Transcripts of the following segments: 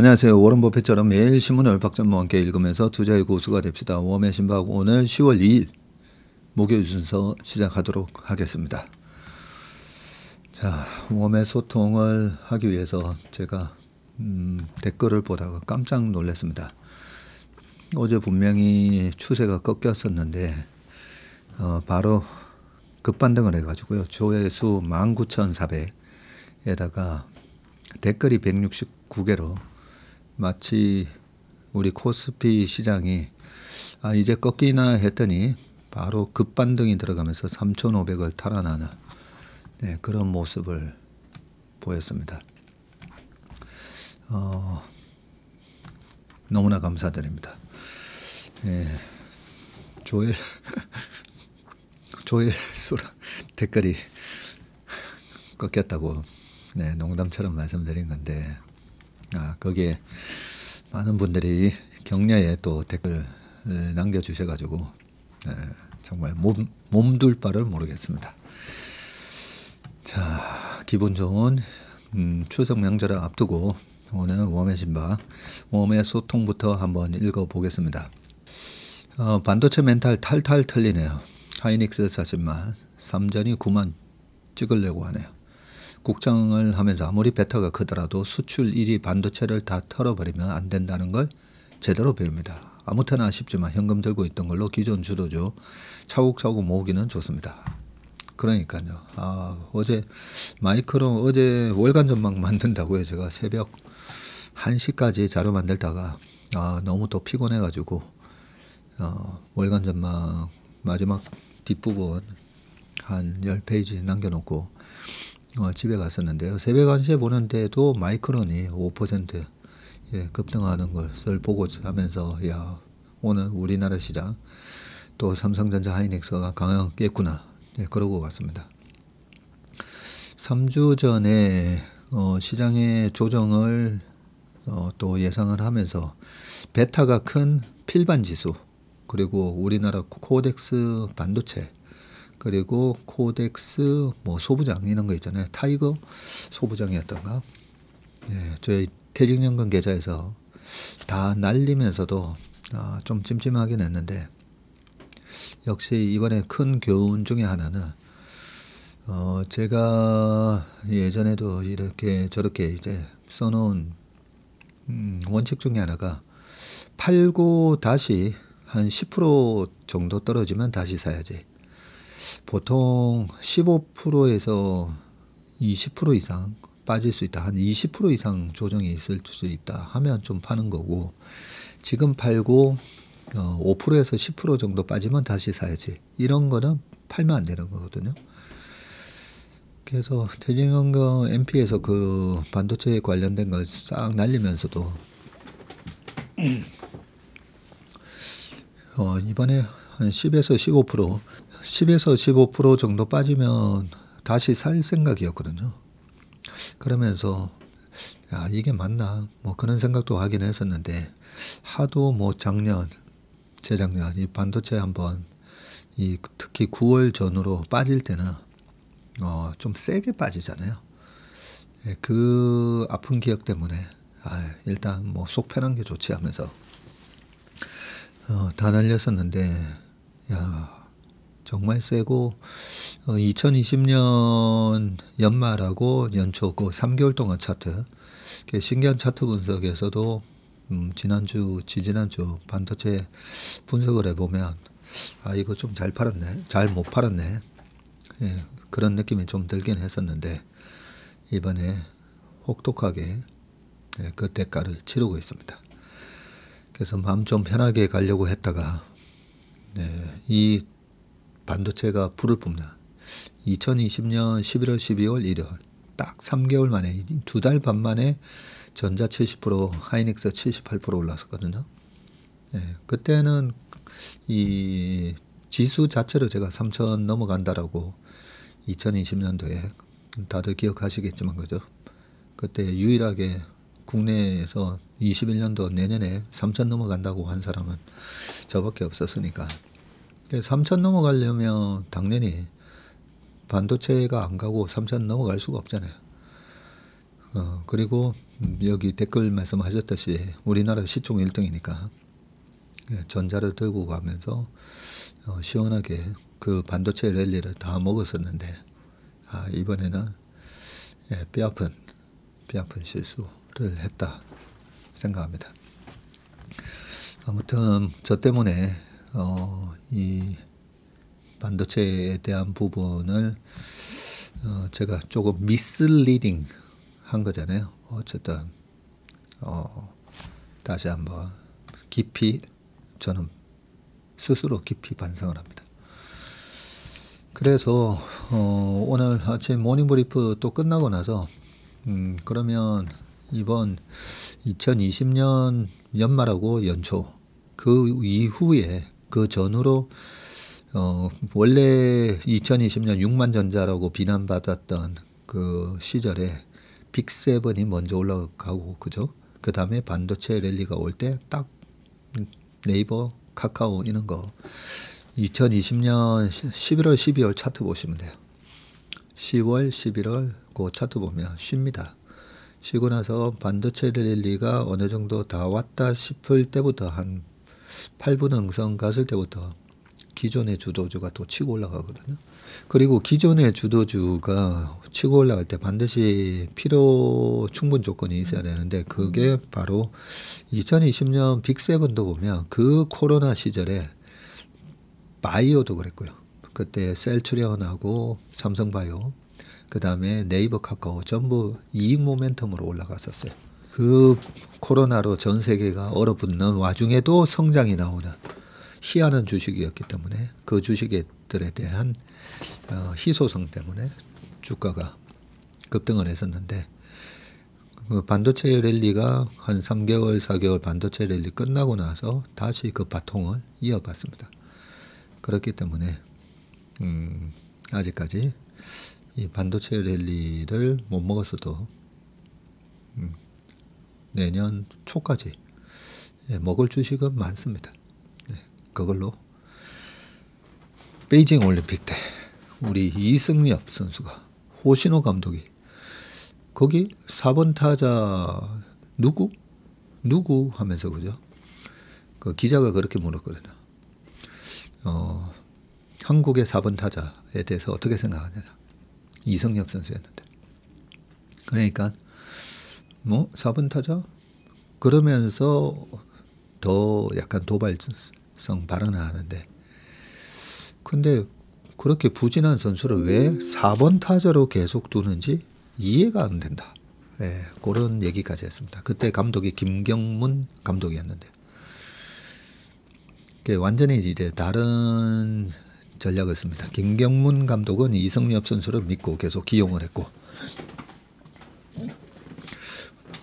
안녕하세요. 워런 버핏처럼 매일 신문을 박전무와 함께 읽으면서 투자의 고수가 됩시다. 웜의 신박 오늘 10월 2일 목요일 순서 시작하도록 하겠습니다. 자, 웜의 소통을 하기 위해서 제가 댓글을 보다가 깜짝 놀랐습니다. 어제 분명히 추세가 꺾였었는데 바로 급반등을 해가지고요. 조회수 19,400에다가 댓글이 169개로 마치 우리 코스피 시장이 이제 꺾이나 했더니 바로 급반등이 들어가면서 3,500을 탈환하는 그런 모습을 보였습니다. 너무나 감사드립니다. 조회수랑 댓글이 꺾였다고 농담처럼 말씀드린 건데 거기에 많은 분들이 격려에 또 댓글을 남겨주셔가지고 정말 몸둘 바를 모르겠습니다. 자, 기분 좋은 추석 명절을 앞두고 오늘 웜의 신박, 웜의 소통부터 한번 읽어보겠습니다. 반도체 멘탈 탈탈 털리네요. 하이닉스 40만, 삼전이 9만 찍으려고 하네요. 국정을 하면서 아무리 베타가 크더라도 수출 1위 반도체를 다 털어버리면 안 된다는 걸 제대로 배웁니다. 아무튼 아쉽지만 현금 들고 있던 걸로 기존 주도주 차곡차곡 모으기는 좋습니다. 그러니까요. 어제 마이크론 어제 월간 전망 만든다고요. 제가 새벽 1시까지 자료 만들다가 너무 또 피곤해가지고 월간 전망 마지막 뒷부분 한 10페이지 남겨놓고 집에 갔었는데요. 새벽 1시에 보는데도 마이크론이 5% 급등하는 것을 보고 하면서 오늘 우리나라 시장 또 삼성전자 하이닉스가 강하겠구나 그러고 갔습니다. 3주 전에 시장의 조정을 또 예상을 하면서 베타가 큰 필반지수 그리고 우리나라 코덱스 반도체 그리고 코덱스 소부장 이런 거 있잖아요. 타이거 소부장이었던가. 저희 퇴직연금 계좌에서 다 날리면서도 좀 찜찜하긴 했는데 역시 이번에 큰 교훈 중에 하나는 제가 예전에도 이렇게 저렇게 이제 써놓은 원칙 중에 하나가 팔고 다시 한 10% 정도 떨어지면 다시 사야지. 보통 15%에서 20% 이상 빠질 수 있다. 한 20% 이상 조정이 있을 수 있다 하면 좀 파는 거고 지금 팔고 5%에서 10% 정도 빠지면 다시 사야지. 이런 거는 팔면 안 되는 거거든요. 그래서 퇴직연금 MP에서 그 반도체에 관련된 걸 싹 날리면서도 이번에 한 10에서 15% 10에서 15% 정도 빠지면 다시 살 생각이었거든요. 그러면서 이게 맞나 그런 생각도 하긴 했었는데 하도 작년 재작년 이 반도체 한번 특히 9월 전후로 빠질 때는 좀 세게 빠지잖아요. 그 아픈 기억 때문에 일단 속 편한 게 좋지 하면서 다 날렸었는데 정말 세고 2020년 연말하고 연초 그 3개월 동안 차트 신기한 차트 분석에서도 지난주 지지난주 반도체 분석을 해보면 이거 좀 잘 팔았네 잘 못 팔았네 그런 느낌이 좀 들긴 했었는데 이번에 혹독하게 그 대가를 치르고 있습니다. 그래서 마음 좀 편하게 가려고 했다가 이 반도체가 불을 뿜나 2020년 11월 12월 1월 딱 3개월 만에 2달 반 만에 전자 70% 하이닉스 78% 올랐었거든요. 그때는 이 지수 자체로 제가 3,000 넘어간다라고 2020년도에 다들 기억하시겠지만 그죠? 그때 유일하게 국내에서 21년도 내년에 3,000 넘어간다고 한 사람은 저밖에 없었으니까 3,000 넘어가려면 당연히 반도체가 안 가고 3,000 넘어갈 수가 없잖아요. 그리고 여기 댓글 말씀하셨듯이 우리나라 시총 1등이니까 전자를 들고 가면서 시원하게 그 반도체 랠리를 다 먹었었는데 이번에는 뼈아픈 실수를 했다 생각합니다. 아무튼 저 때문에 이 반도체에 대한 부분을 제가 조금 미스리딩 한 거잖아요. 어쨌든 다시 한번 깊이 저는 스스로 깊이 반성을 합니다. 그래서 오늘 아침 모닝브리프 또 끝나고 나서 그러면 이번 2020년 연말하고 연초 그 이후에 그 전후로 원래 2020년 6만 전자라고 비난받았던 그 시절에 빅7이 먼저 올라가고 그죠? 그 다음에 반도체 랠리가 올 때 딱 네이버, 카카오 이런 거 2020년 11월, 12월 차트 보시면 돼요. 10월, 11월 그 차트 보면 쉽니다. 쉬고 나서 반도체 랠리가 어느 정도 다 왔다 싶을 때부터 한 8분 응선 갔을 때부터 기존의 주도주가 또 치고 올라가거든요. 그리고 기존의 주도주가 치고 올라갈 때 반드시 필요 충분 조건이 있어야 되는데 그게 바로 2020년 빅7도 보면 그 코로나 시절에 바이오도 그랬고요. 그때 셀트리온하고 삼성바이오 그 다음에 네이버 카카오 전부 이익 모멘텀으로 올라갔었어요. 그 코로나로 전 세계가 얼어붙는 와중에도 성장이 나오는 희한한 주식이었기 때문에 그 주식들에 대한 희소성 때문에 주가가 급등을 했었는데 그 반도체 랠리가 한 3개월, 4개월 반도체 랠리 끝나고 나서 다시 그 바통을 이어봤습니다. 그렇기 때문에 아직까지 이 반도체 랠리를 못 먹었어도 내년 초까지 먹을 주식은 많습니다. 그걸로 베이징 올림픽 때 우리 이승엽 선수가 호시노 감독이 거기 4번 타자 누구 하면서 그죠? 그 기자가 그렇게 물었거든요. 한국의 4번 타자에 대해서 어떻게 생각하느냐. 이승엽 선수였는데. 그러니까 뭐 4번 타자 그러면서 더 약간 도발성 발언을 하는데 근데 그렇게 부진한 선수를 왜 4번 타자로 계속 두는지 이해가 안 된다. 그런 얘기까지 했습니다. 그때 감독이 김경문 감독이었는데 완전히 이제 다른 전략을 씁니다. 김경문 감독은 이승엽 선수를 믿고 계속 기용을 했고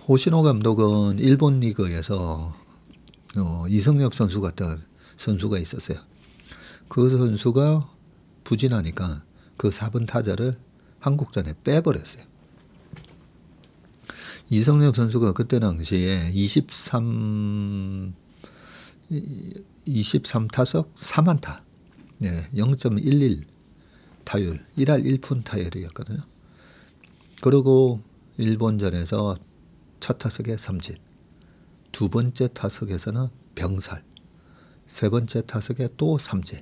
호시노 감독은 일본 리그에서 이승엽 선수 같은 선수가 있었어요. 그 선수가 부진하니까 그 4번 타자를 한국전에 빼버렸어요. 이승엽 선수가 그때 당시에 23타석 4안타 0.11 타율 1할 1푼 타율이었거든요. 그리고 일본전에서 첫 타석에 삼진, 두 번째 타석에서는 병살, 세 번째 타석에 또 삼진,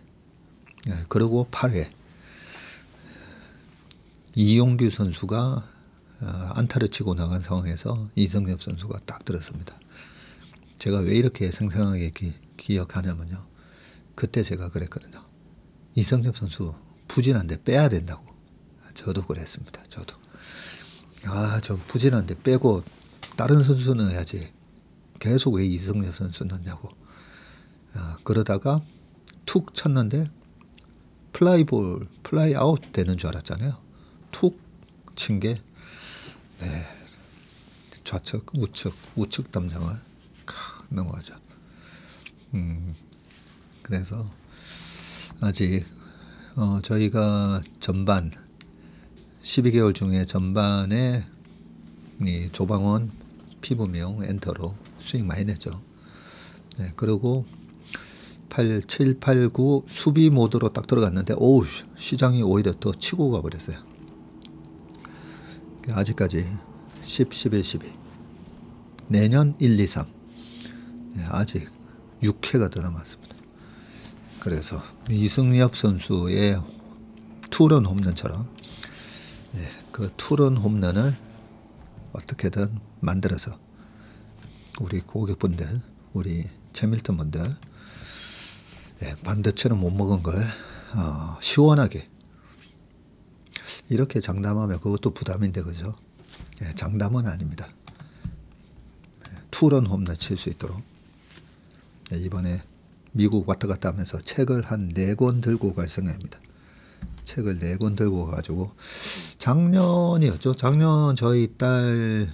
그리고 8회 이용규 선수가 안타를 치고 나간 상황에서 이승엽 선수가 딱 들었습니다. 제가 왜 이렇게 생생하게 기억하냐면요. 그때 제가 그랬거든요. 이승엽 선수 부진한데 빼야 된다고. 저도 그랬습니다. 저도. 저 부진한데 빼고 다른 선수 넣어야지. 계속 왜 이승엽 선수 넣냐고. 그러다가 툭 쳤는데 플라이 아웃 되는 줄 알았잖아요. 툭 친 게 좌측, 우측 담장을 넘어가죠. 그래서 아직 저희가 전반 12개월 중에 전반에 이 조방원 피부미용 엔터로 수익 많이 냈죠. 그리고 8, 7, 8, 9 수비 모드로 딱 들어갔는데 시장이 오히려 더 치고 가버렸어요. 아직까지 10, 11, 12. 내년 1, 2, 3. 네, 아직 6회가 더 남았습니다. 그래서 이승엽 선수의 투런 홈런처럼 그 투런 홈런을 어떻게든 만들어서 우리 고객분들, 우리 채밀턴 분들 반도체는 못 먹은 걸 시원하게 이렇게 장담하면 그것도 부담인데 그죠? 장담은 아닙니다. 투런 홈런 칠 수 있도록 이번에 미국 왔다 갔다 하면서 책을 한 4권 들고 갈 생각입니다. 책을 4권 들고 가가지고 작년이었죠. 작년 저희 딸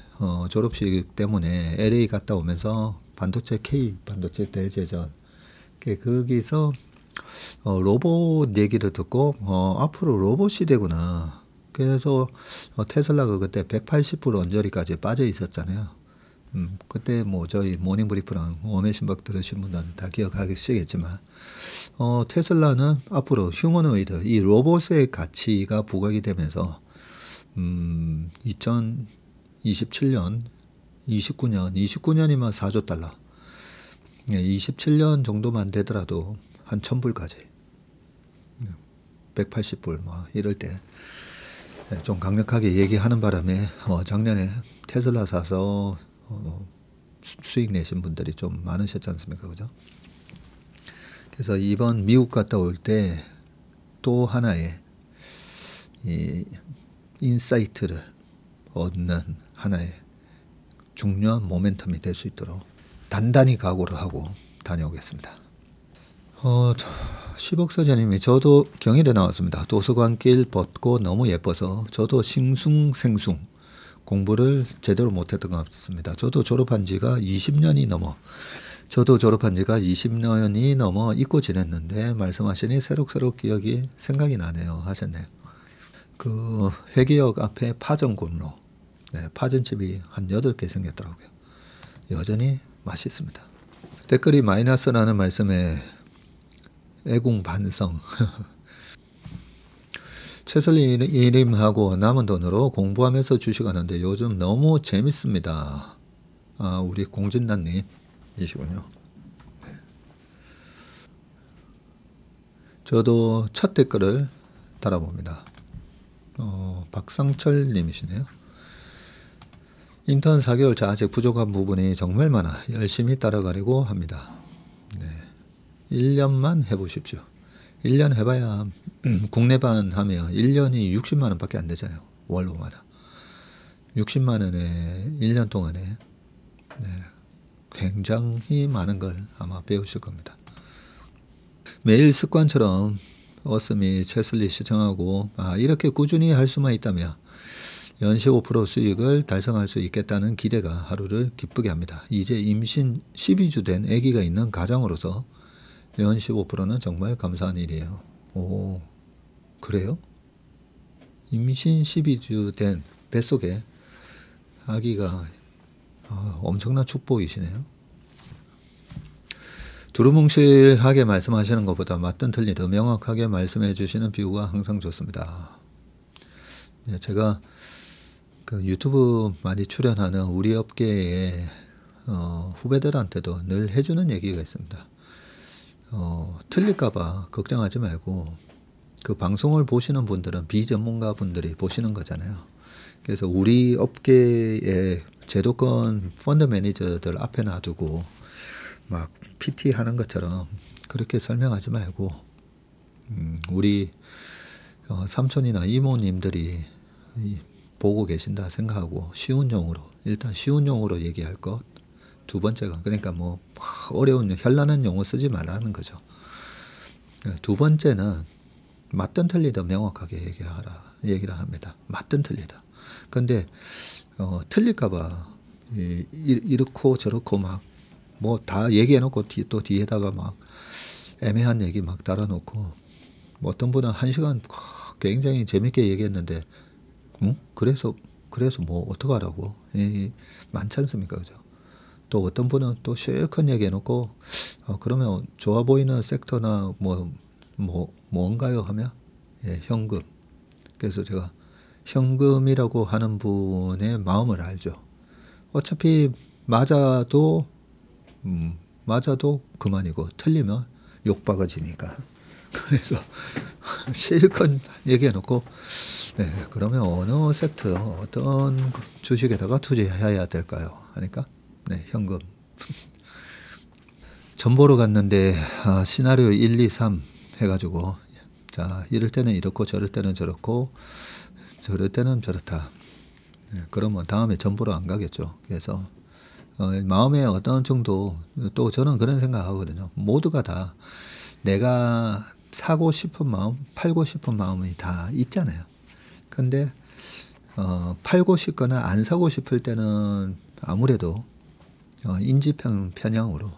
졸업식 때문에 LA 갔다 오면서 반도체 대제전 거기서 로봇 얘기를 듣고 앞으로 로봇 시대구나. 그래서 테슬라가 그때 180% 언저리까지 빠져 있었잖아요. 그때 뭐 저희 모닝브리프랑 워메신박 들으신 분들은 다 기억하시겠지만 테슬라는 앞으로 휴머노이드 이 로봇의 가치가 부각이 되면서 2027년 29년이면 4조 달러 27년 정도만 되더라도 한 1000불까지 180불 뭐 이럴 때 좀 강력하게 얘기하는 바람에 작년에 테슬라 사서 수익 내신 분들이 좀 많으셨지 않습니까? 그죠? 그래서 이번 미국 갔다 올 때 또 하나의 이 인사이트를 얻는 하나의 중요한 모멘텀이 될 수 있도록 단단히 각오를 하고 다녀오겠습니다. 10억 서재님이 저도 경희대 나왔습니다. 도서관길 벚꽃 너무 예뻐서 저도 싱숭생숭 공부를 제대로 못했던 것 같습니다. 저도 졸업한 지가 20년이 넘어 잊고 지냈는데 말씀하시니 새록새록 기억이 생각이 나네요 하셨네요. 그 회계역 앞에 파전골로 파전집이 한 8개 생겼더라고요. 여전히 맛있습니다. 댓글이 마이너스라는 말씀에 애궁반성. 최설님하고 남은 돈으로 공부하면서 주식하는데 요즘 너무 재밌습니다. 우리 공진단님이시군요. 저도 첫 댓글을 달아봅니다. 박상철님이시네요. 인턴 4개월 차 아직 부족한 부분이 정말 많아 열심히 따라가려고 합니다. 1년만 해보십시오. 1년 해봐야 국내반 하면 1년이 60만 원밖에 안 되잖아요. 월로마다. 60만 원에 1년 동안에 굉장히 많은 걸 아마 배우실 겁니다. 매일 습관처럼 어스미 채슬리 시청하고 이렇게 꾸준히 할 수만 있다면 연시 5% 수익을 달성할 수 있겠다는 기대가 하루를 기쁘게 합니다. 이제 임신 12주 된 아기가 있는 가장으로서 연시 5%는 정말 감사한 일이에요. 오, 그래요? 임신 12주 된 뱃속에 아기가 엄청난 축복이시네요. 두루뭉실하게 말씀하시는 것보다 맞든 틀린 더 명확하게 말씀해 주시는 비유가 항상 좋습니다. 제가 그 유튜브 많이 출연하는 우리 업계의 후배들한테도 늘 해주는 얘기가 있습니다. 틀릴까봐 걱정하지 말고 그 방송을 보시는 분들은 비전문가 분들이 보시는 거잖아요. 그래서 우리 업계의 제도권 펀드 매니저들 앞에 놔두고 막 PT 하는 것처럼 그렇게 설명하지 말고 우리 삼촌이나 이모님들이 보고 계신다 생각하고 일단 쉬운 용어로 얘기할 것. 두 번째가 그러니까 뭐 어려운 현란한 용어 쓰지 말라는 거죠. 두 번째는 맞든 틀리든 명확하게 얘기를 합니다. 맞든 틀리다. 근데 틀릴까봐 이렇고 저렇고 막 뭐 다 얘기해놓고 또 뒤에다가 막 애매한 얘기 막 달아놓고 뭐 어떤 분은 1시간 굉장히 재밌게 얘기했는데 그래서 뭐 어떡하라고 많지 않습니까? 그죠? 또 어떤 분은 또 실컷 얘기해놓고 그러면 좋아 보이는 섹터나 뭔가요 하면 현금. 그래서 제가 현금이라고 하는 분의 마음을 알죠. 어차피 맞아도 그만이고 틀리면 욕박아지니까. 그래서 실컷 얘기해놓고 네, 그러면 어느 섹터 어떤 주식에다가 투자해야 될까요? 하니까 네, 현금. 전 보러 갔는데 시나리오 1, 2, 3 해가지고 자 이럴 때는 이렇고 저럴 때는 저렇고 저럴 때는 저렇다. 네, 그러면 다음에 전 보러 안 가겠죠. 그래서 마음의 어떤 정도 또 저는 그런 생각하거든요. 모두가 다 내가 사고 싶은 마음, 팔고 싶은 마음이 다 있잖아요. 근데 팔고 싶거나 안 사고 싶을 때는 아무래도 인지편향으로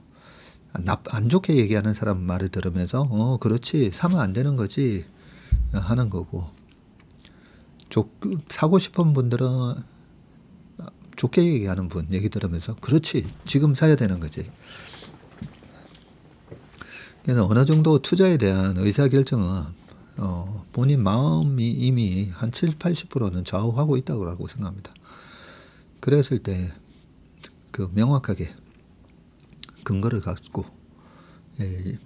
안 좋게 얘기하는 사람 말을 들으면서 그렇지 사면 안 되는 거지 하는 거고 사고 싶은 분들은 좋게 얘기하는 분 얘기 들으면서 그렇지 지금 사야 되는 거지. 어느 정도 투자에 대한 의사결정은 본인 마음이 이미 한 70, 80%는 좌우하고 있다고 생각합니다. 그랬을 때 그 명확하게 근거를 갖고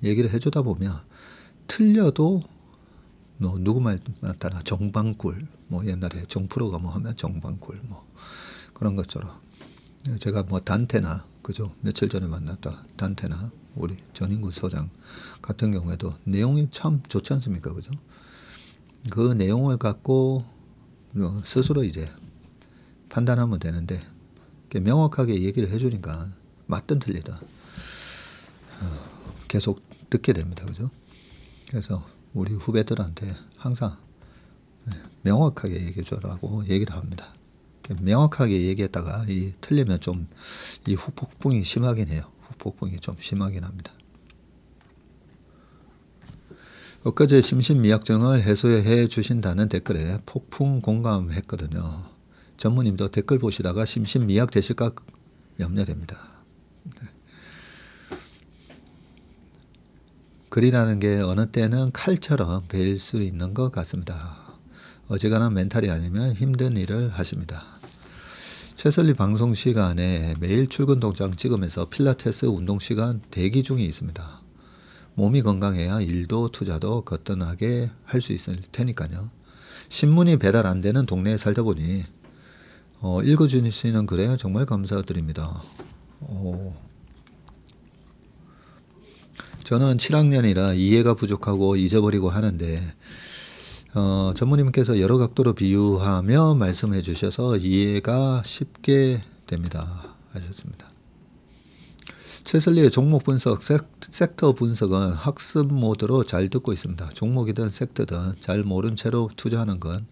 얘기를 해주다 보면 틀려도 누구 말 따라 정방꿀 옛날에 정프로가 하면 정방꿀 그런 것처럼 제가 단테나 그죠 며칠 전에 만났다 단테나 우리 전인구 소장 같은 경우에도 내용이 참 좋지 않습니까? 그죠? 그 내용을 갖고 스스로 이제 판단하면 되는데 명확하게 얘기를 해주니까 맞든 틀리든 계속 듣게 됩니다. 그죠? 그래서 우리 후배들한테 항상 명확하게 얘기해 주라고 얘기를 합니다. 명확하게 얘기했다가 틀리면 좀 이 후폭풍이 심하긴 해요. 후폭풍이 좀 심하긴 합니다. 엊그제 심신미약증을 해소해 주신다는 댓글에 폭풍 공감했거든요. 전무님도 댓글 보시다가 심신미약 되실까 염려됩니다. 네. 글이라는 게 어느 때는 칼처럼 베일 수 있는 것 같습니다. 어지간한 멘탈이 아니면 힘든 일을 하십니다. 최설리 방송 시간에 매일 출근 동장 찍으면서 필라테스 운동 시간 대기 중에 있습니다. 몸이 건강해야 일도 투자도 거뜬하게 할 수 있을 테니까요. 신문이 배달 안 되는 동네에 살다 보니 읽어주시는 글에 정말 감사드립니다. 저는 7학년이라 이해가 부족하고 잊어버리고 하는데 전무님께서 여러 각도로 비유하며 말씀해 주셔서 이해가 쉽게 됩니다. 하셨습니다. 최슬리의 종목 분석, 섹터 분석은 학습 모드로 잘 듣고 있습니다. 종목이든 섹터든 잘 모른 채로 투자하는 건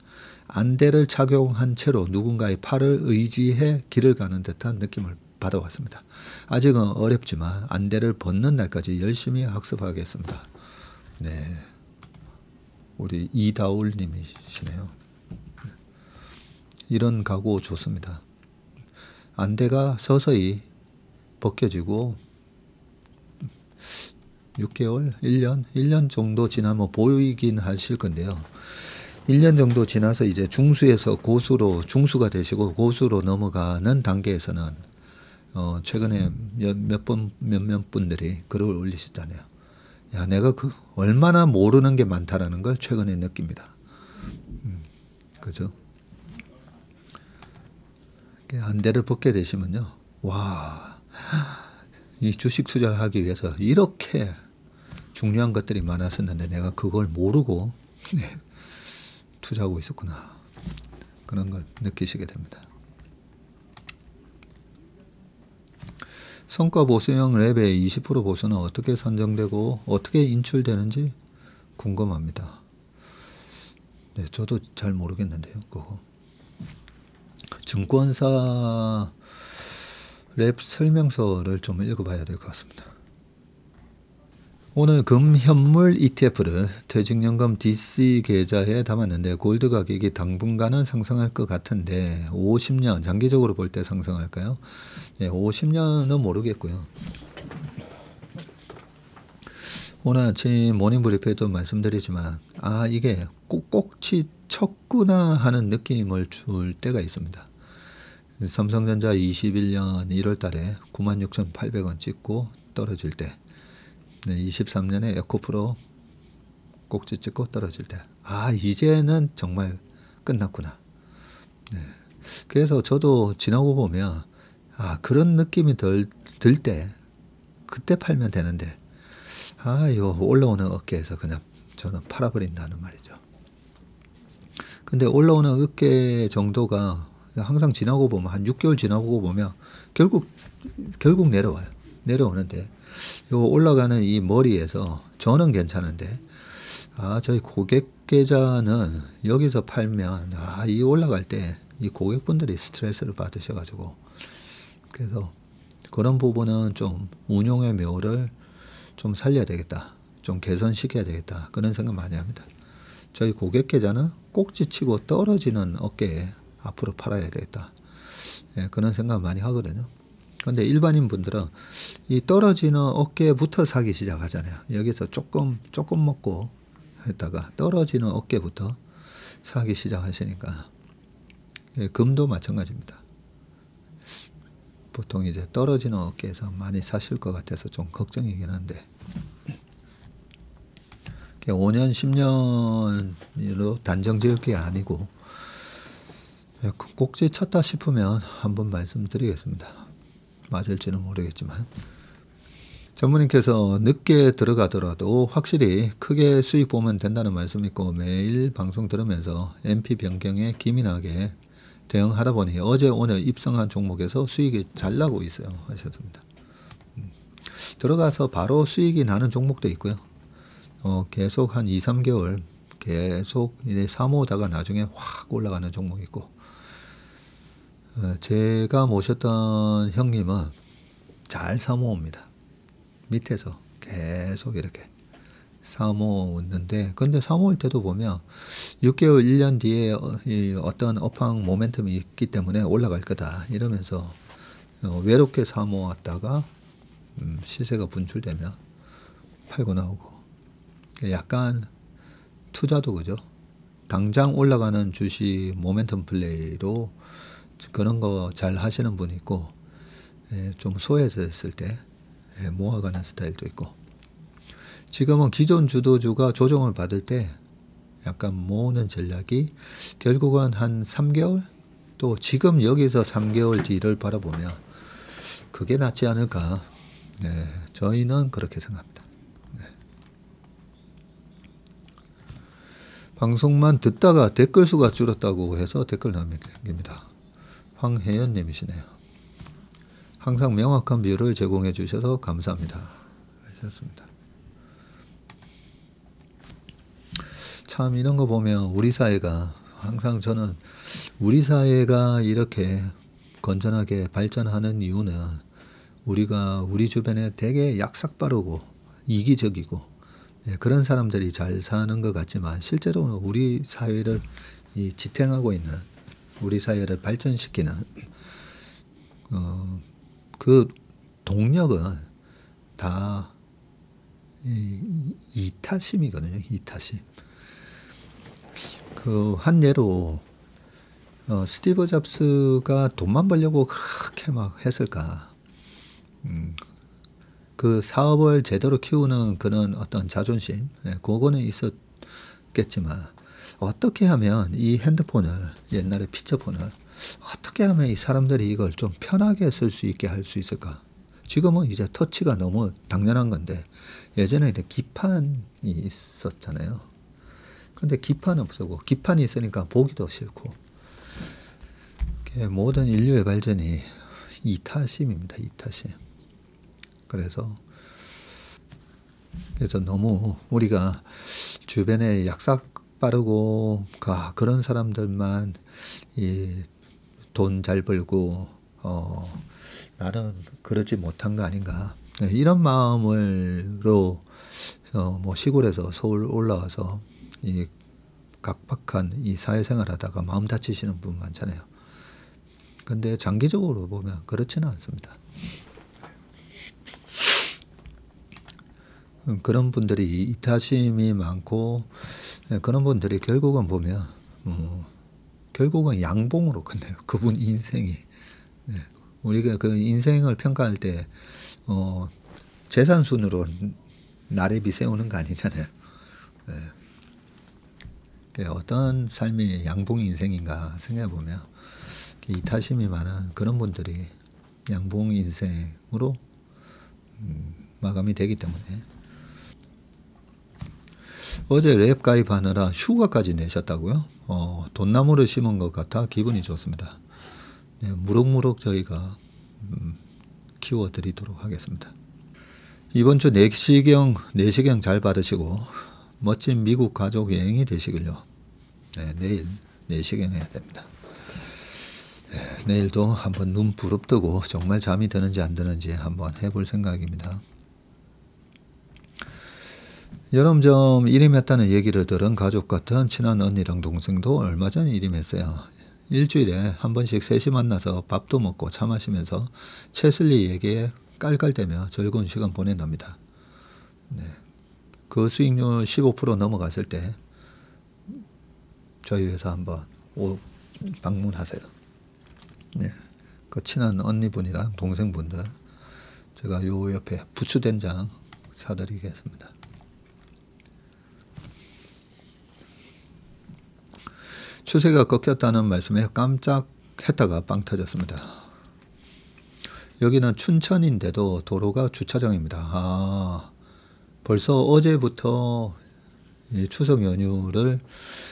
안대를 착용한 채로 누군가의 팔을 의지해 길을 가는 듯한 느낌을 받아왔습니다. 아직은 어렵지만 안대를 벗는 날까지 열심히 학습하겠습니다. 네, 우리 이다울 님이시네요. 이런 각오 좋습니다. 안대가 서서히 벗겨지고 6개월, 1년 정도 지나면 보이긴 하실 건데요. 1년 정도 지나서 이제 중수에서 고수로 중수가 되시고 고수로 넘어가는 단계에서는 최근에 몇몇 분들이 글을 올리셨잖아요. 야, 내가 얼마나 모르는 게 많다라는 걸 최근에 느낍니다. 그죠? 안대를 벗게 되시면요. 와, 이 주식 투자를 하기 위해서 이렇게 중요한 것들이 많았었는데 내가 그걸 모르고 투자하고 있었구나. 그런 걸 느끼시게 됩니다. 성과 보수형 랩의 20% 보수는 어떻게 선정되고 어떻게 인출되는지 궁금합니다. 네, 저도 잘 모르겠는데요. 그거. 증권사 랩 설명서를 좀 읽어봐야 될 것 같습니다. 오늘 금현물 ETF를 퇴직연금 DC 계좌에 담았는데 골드 가격이 당분간은 상승할 것 같은데 50년 장기적으로 볼 때 상승할까요? 네, 50년은 모르겠고요. 오늘 아침 모닝브리프에도 말씀드리지만 이게 꼭지 쳤구나 하는 느낌을 줄 때가 있습니다. 삼성전자 21년 1월 달에 96,800원 찍고 떨어질 때, 23년에 에코프로 꼭지 찍고 떨어질 때, 이제는 정말 끝났구나. 그래서 저도 지나고 보면 그런 느낌이 들 때 그때 팔면 되는데 요 올라오는 어깨에서 그냥 저는 팔아버린다는 말이죠. 근데 올라오는 어깨 정도가 항상 지나고 보면 한 6개월 지나고 보면 결국 내려와요. 내려오는데 요 올라가는 이 머리에서 저는 괜찮은데 저희 고객 계좌는 여기서 팔면 이 올라갈 때 이 고객분들이 스트레스를 받으셔가지고, 그래서 그런 부분은 좀 운용의 묘를 좀 살려야 되겠다, 좀 개선시켜야 되겠다, 그런 생각 많이 합니다. 저희 고객 계좌는 꼭지치고 떨어지는 어깨에 앞으로 팔아야 되겠다, 그런 생각 많이 하거든요. 근데 일반인 분들은 이 떨어지는 어깨부터 사기 시작하잖아요. 여기서 조금 먹고 했다가 떨어지는 어깨부터 사기 시작하시니까, 금도 마찬가지입니다. 보통 이제 떨어지는 어깨에서 많이 사실 것 같아서 좀 걱정이긴 한데, 5년 10년으로 단정 지을 게 아니고 꼭지 쳤다 싶으면 한번 말씀드리겠습니다. 맞을지는 모르겠지만, 전무님께서 늦게 들어가더라도 확실히 크게 수익 보면 된다는 말씀 있고, 매일 방송 들으면서 MP 변경에 기민하게 대응하다 보니 어제 오늘 입성한 종목에서 수익이 잘 나고 있어요 하셨습니다. 들어가서 바로 수익이 나는 종목도 있고요. 계속 한 2, 3개월 계속 이제 사모다가 나중에 확 올라가는 종목이 있고, 제가 모셨던 형님은 잘 사모읍니다. 밑에서 계속 이렇게 사모는데, 근데 사모일 때도 보면 6개월 1년 뒤에 어떤 업황 모멘텀이 있기 때문에 올라갈 거다 이러면서 외롭게 사모았다가 시세가 분출되면 팔고 나오고, 약간 투자도 그죠. 당장 올라가는 주식 모멘텀 플레이로 그런 거 잘 하시는 분이 있고, 좀 소외됐을 때 모아가는 스타일도 있고, 지금은 기존 주도주가 조정을 받을 때 약간 모으는 전략이 결국은 한 3개월, 또 지금 여기서 3개월 뒤를 바라보면 그게 낫지 않을까. 저희는 그렇게 생각합니다. 방송만 듣다가 댓글 수가 줄었다고 해서 댓글 남깁니다. 황혜연 님이시네요. 항상 명확한 비율을 제공해 주셔서 감사합니다 하셨습니다. 참 이런 거 보면 우리 사회가, 항상 저는 우리 사회가 이렇게 건전하게 발전하는 이유는 우리가 우리 주변에 되게 약삭빠르고 이기적이고 그런 사람들이 잘 사는 것 같지만, 실제로는 우리 사회를 지탱하고 있는, 우리 사회를 발전시키는 그 동력은 다 이타심이거든요. 이타심. 한 예로 스티브 잡스가 돈만 벌려고 그렇게 막 했을까? 그 사업을 제대로 키우는 그런 어떤 자존심, 그거는 있었겠지만, 어떻게 하면 이 핸드폰을, 옛날에 피처폰을 어떻게 하면 이 사람들이 이걸 좀 편하게 쓸 수 있게 할 수 있을까? 지금은 이제 터치가 너무 당연한 건데, 예전에 기판이 있었잖아요. 근데 기판은 없었고, 기판이 있으니까 보기도 싫고, 모든 인류의 발전이 이타심입니다. 이타심. 그래서 너무 우리가 주변에 약삭 빠르고 그런 사람들만 돈 잘 벌고 나는 그러지 못한 거 아닌가, 이런 마음으로 뭐 시골에서 서울 올라와서 이 각박한 이 사회생활 하다가 마음 다치시는 분 많잖아요. 근데 장기적으로 보면 그렇지는 않습니다. 그런 분들이 이타심이 많고, 그런 분들이 결국은 보면 결국은 양봉으로 끝내요. 그분 인생이. 네. 우리가 그 인생을 평가할 때 재산 순으로 나래비 세우는 거 아니잖아요. 네. 어떤 삶이 양봉 인생인가 생각해 보면 이타심이 많은 그런 분들이 양봉 인생으로 마감이 되기 때문에. 어제 랩 가입하느라 휴가까지 내셨다고요? 돈나무를 심은 것 같아 기분이 좋습니다. 네, 무럭무럭 저희가 키워드리도록 하겠습니다. 이번 주 내시경 잘 받으시고 멋진 미국 가족 여행이 되시길요. 네, 내일 내시경 해야 됩니다. 네, 내일도 한번 눈 부릅뜨고 정말 잠이 드는지 안 드는지 한번 해볼 생각입니다. 여름 좀 일임했다는 얘기를 들은 가족 같은 친한 언니랑 동생도 얼마 전 일임했어요. 일주일에 한 번씩 셋이 만나서 밥도 먹고 차 마시면서 채슬리 얘기에 깔깔대며 즐거운 시간 보낸답니다. 네. 그 수익률 15% 넘어갔을 때 저희 회사 한번 방문하세요. 네. 그 친한 언니분이랑 동생분들 제가 요 옆에 부추된장 사드리겠습니다. 추세가 꺾였다는 말씀에 깜짝 했다가 빵 터졌습니다. 여기는 춘천인데도 도로가 주차장입니다. 벌써 어제부터 추석 연휴를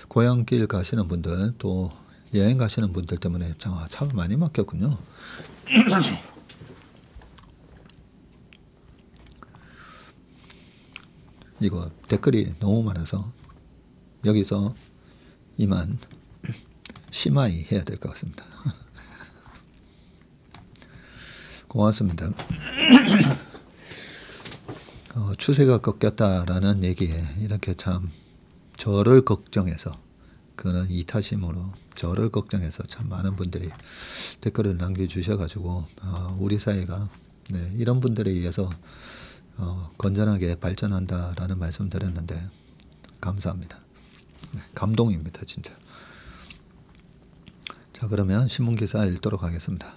고향길 가시는 분들 또 여행 가시는 분들 때문에 차가 많이 막혔군요. 이거 댓글이 너무 많아서 여기서 이만 심하이 해야 될 것 같습니다. 고맙습니다. 추세가 꺾였다라는 얘기에 이렇게 참 저를 걱정해서 그는 이타심으로 저를 걱정해서 참 많은 분들이 댓글을 남겨주셔가지고 우리 사회가 네, 이런 분들에 의해서 건전하게 발전한다라는 말씀 드렸는데 감사합니다. 네, 감동입니다 진짜. 자 그러면 신문기사 읽도록 하겠습니다.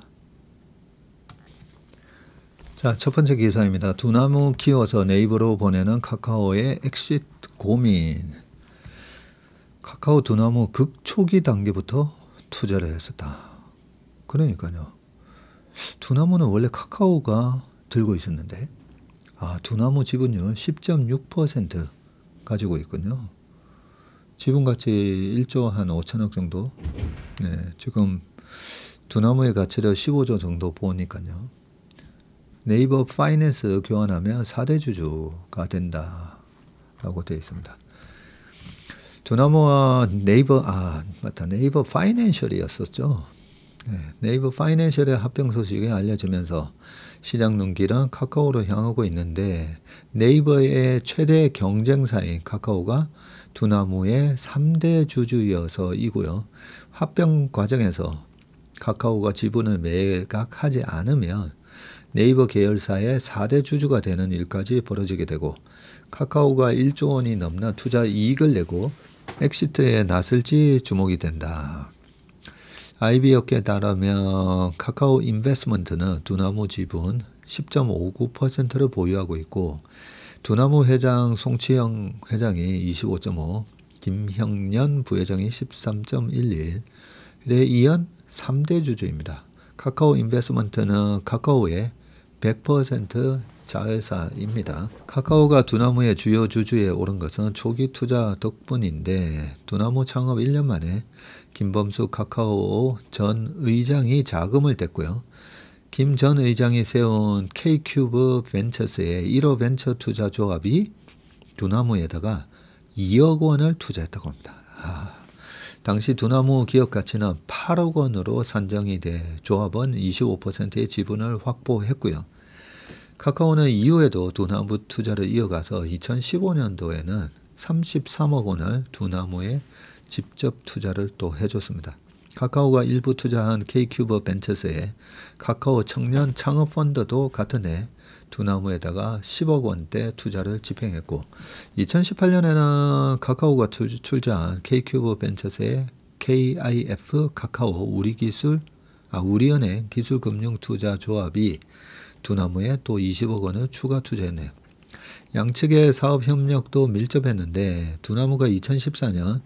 자, 첫 번째 기사입니다. 두나무 키워서 네이버로 보내는 카카오의 엑싯 고민. 카카오 두나무 극초기 단계부터 투자를 했었다. 그러니까요. 두나무는 원래 카카오가 들고 있었는데 두나무 지분율 10.6% 가지고 있군요. 지분가치 1조 한 5천억 정도. 네, 지금 두나무의 가치를 15조 정도 보니까요. 네이버 파이낸스 교환하면 4대 주주가 된다라고 되어 있습니다. 두나무와 네이버 네이버 파이낸셜이었었죠. 네, 네이버 파이낸셜의 합병 소식이 알려지면서 시장 눈길은 카카오로 향하고 있는데 네이버의 최대 경쟁사인 카카오가 두나무의 3대 주주여서이고요. 합병 과정에서 카카오가 지분을 매각하지 않으면 네이버 계열사의 4대 주주가 되는 일까지 벌어지게 되고 카카오가 1조 원이 넘는 투자 이익을 내고 엑시트에 나설지 주목이 된다. IB 업계에 따르면 카카오 인베스먼트는 두나무 지분 10.59%를 보유하고 있고 두나무 회장 송치영 회장이 25.5%, 김형년 부회장이 13.11%에 이은 3대 주주입니다. 카카오 인베스먼트는 카카오의 100% 자회사입니다. 카카오가 두나무의 주요 주주에 오른 것은 초기 투자 덕분인데 두나무 창업 1년 만에 김범수 카카오 전 의장이 자금을 댔고요. 김 전 의장이 세운 K큐브 벤처스의 1호 벤처 투자 조합이 두나무에다가 2억 원을 투자했다고 합니다. 당시 두나무 기업 가치는 8억 원으로 산정이 돼 조합은 25%의 지분을 확보했고요. 카카오는 이후에도 두나무 투자를 이어가서 2015년도에는 33억 원을 두나무에 직접 투자를 또 해줬습니다. 카카오가 일부 투자한 K큐브 벤처스의 카카오 청년 창업 펀드도 같은 해 두나무에다가 10억 원대 투자를 집행했고 2018년에는 카카오가 출자한 K큐브 벤처스의 KIF 카카오 우리은행 기술금융투자조합이 두나무에 또 20억 원을 추가 투자했네요. 양측의 사업 협력도 밀접했는데 두나무가 2014년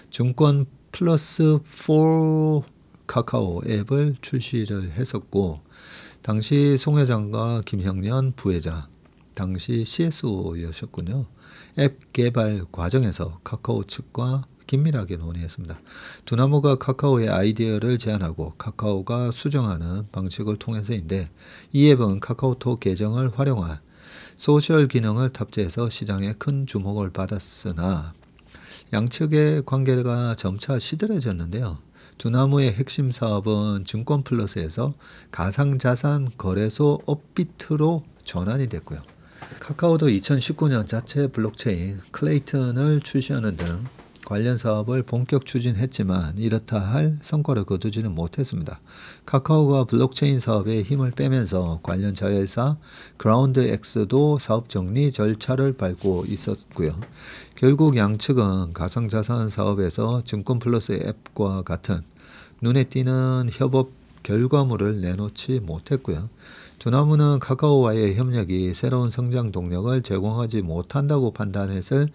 증권 플러스 4 카카오 앱을 출시를 했었고 당시 송 회장과 김형년 부회장 당시 CSO였었군요. 앱 개발 과정에서 카카오 측과 긴밀하게 논의했습니다. 두나무가 카카오의 아이디어를 제안하고 카카오가 수정하는 방식을 통해서인데 이 앱은 카카오톡 계정을 활용한 소셜 기능을 탑재해서 시장에 큰 주목을 받았으나 양측의 관계가 점차 시들해졌는데요. 두나무의 핵심 사업은 증권플러스에서 가상자산 거래소 업비트로 전환이 됐고요. 카카오도 2019년 자체 블록체인 클레이튼을 출시하는 등 관련 사업을 본격 추진했지만 이렇다 할 성과를 거두지는 못했습니다. 카카오가 블록체인 사업에 힘을 빼면서 관련 자회사 그라운드X도 사업 정리 절차를 밟고 있었고요. 결국 양측은 가상자산 사업에서 증권플러스 앱과 같은 눈에 띄는 협업 결과물을 내놓지 못했고요. 두나무는 카카오와의 협력이 새로운 성장 동력을 제공하지 못한다고 판단했을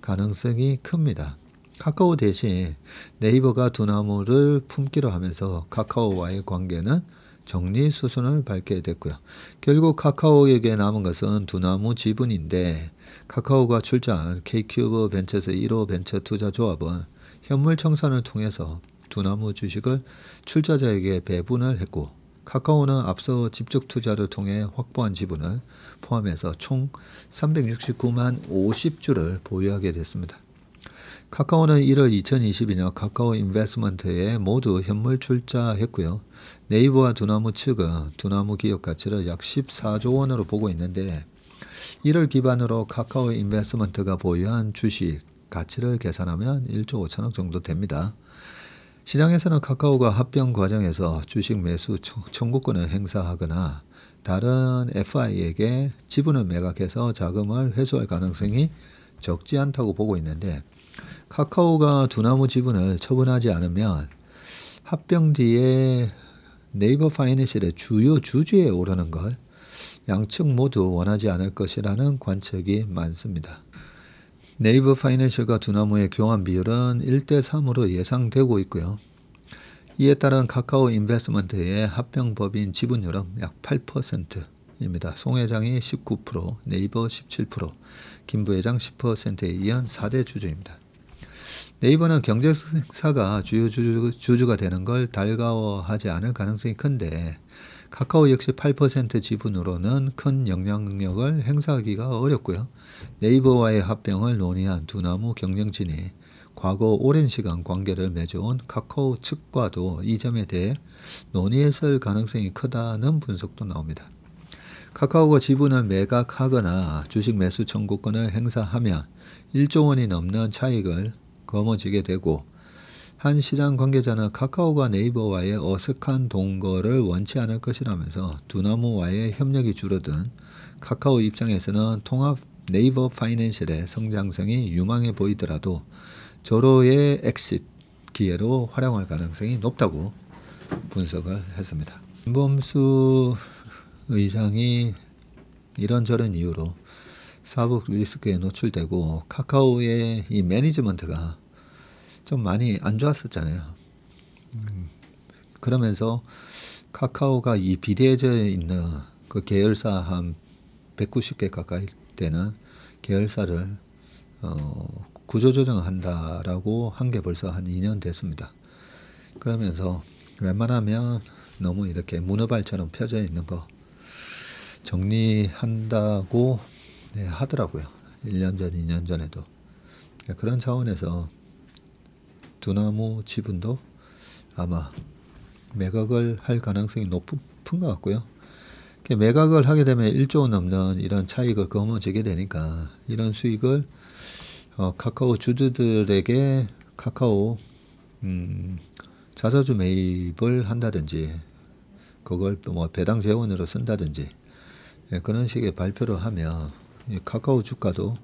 가능성이 큽니다. 카카오 대신 네이버가 두나무를 품기로 하면서 카카오와의 관계는 정리 수순을 밟게 됐고요. 결국 카카오에게 남은 것은 두나무 지분인데 카카오가 출자한 K큐브 벤처스 1호 벤처 투자조합은 현물 청산을 통해서 두나무 주식을 출자자에게 배분을 했고 카카오는 앞서 직접 투자를 통해 확보한 지분을 포함해서 총 369만 50주를 보유하게 됐습니다. 카카오는 1월 2022년 카카오 인베스트먼트에 모두 현물 출자했고요. 네이버와 두나무 측은 두나무 기업 가치를 약 14조 원으로 보고 있는데 이를 기반으로 카카오 인베스트먼트가 보유한 주식 가치를 계산하면 1조 5천억 정도 됩니다. 시장에서는 카카오가 합병 과정에서 주식 매수 청구권을 행사하거나 다른 FI에게 지분을 매각해서 자금을 회수할 가능성이 적지 않다고 보고 있는데 카카오가 두나무 지분을 처분하지 않으면 합병 뒤에 네이버 파이낸셜의 주요 주주에 오르는 걸 양측 모두 원하지 않을 것이라는 관측이 많습니다. 네이버 파이낸셜과 두나무의 교환 비율은 1대3으로 예상되고 있고요. 이에 따른 카카오 인베스트먼트의 합병법인 지분율은 약 8%입니다. 송 회장이 19%, 네이버 17%, 김 부회장 10%에 이은 4대 주주입니다. 네이버는 경쟁사가 주요 주주가 되는 걸 달가워하지 않을 가능성이 큰데 카카오 역시 8% 지분으로는 큰 영향력을 행사하기가 어렵고요. 네이버와의 합병을 논의한 두나무 경영진이 과거 오랜 시간 관계를 맺어온 카카오 측과도 이 점에 대해 논의했을 가능성이 크다는 분석도 나옵니다. 카카오가 지분을 매각하거나 주식 매수 청구권을 행사하면 1조 원이 넘는 차익을 거머쥐게 되고 한 시장 관계자는 카카오가 네이버와의 어색한 동거를 원치 않을 것이라면서 두나무와의 협력이 줄어든 카카오 입장에서는 통합 네이버 파이낸셜의 성장성이 유망해 보이더라도 조로의 엑싯 기회로 활용할 가능성이 높다고 분석을 했습니다. 김범수 의장이 이런저런 이유로 사법 리스크에 노출되고 카카오의 이 매니지먼트가 좀 많이 안 좋았었잖아요. 그러면서 카카오가 이 비대해져 있는 그 계열사 한 190개 가까이 되는 계열사를 구조조정한다라고 한 게 벌써 한 2년 됐습니다. 그러면서 웬만하면 너무 이렇게 문어발처럼 펴져 있는 거 정리한다고 하더라고요. 1년 전, 2년 전에도. 그런 차원에서 두나무 지분도 아마 매각을 할 가능성이 높은 것 같고요. 매각을 하게 되면 1조 원 넘는 이런 차익을 거머쥐게 되니까 이런 수익을 카카오 주주들에게 카카오 자사주 매입을 한다든지 그걸 뭐 배당 재원으로 쓴다든지 그런 식의 발표를 하면 카카오 주가도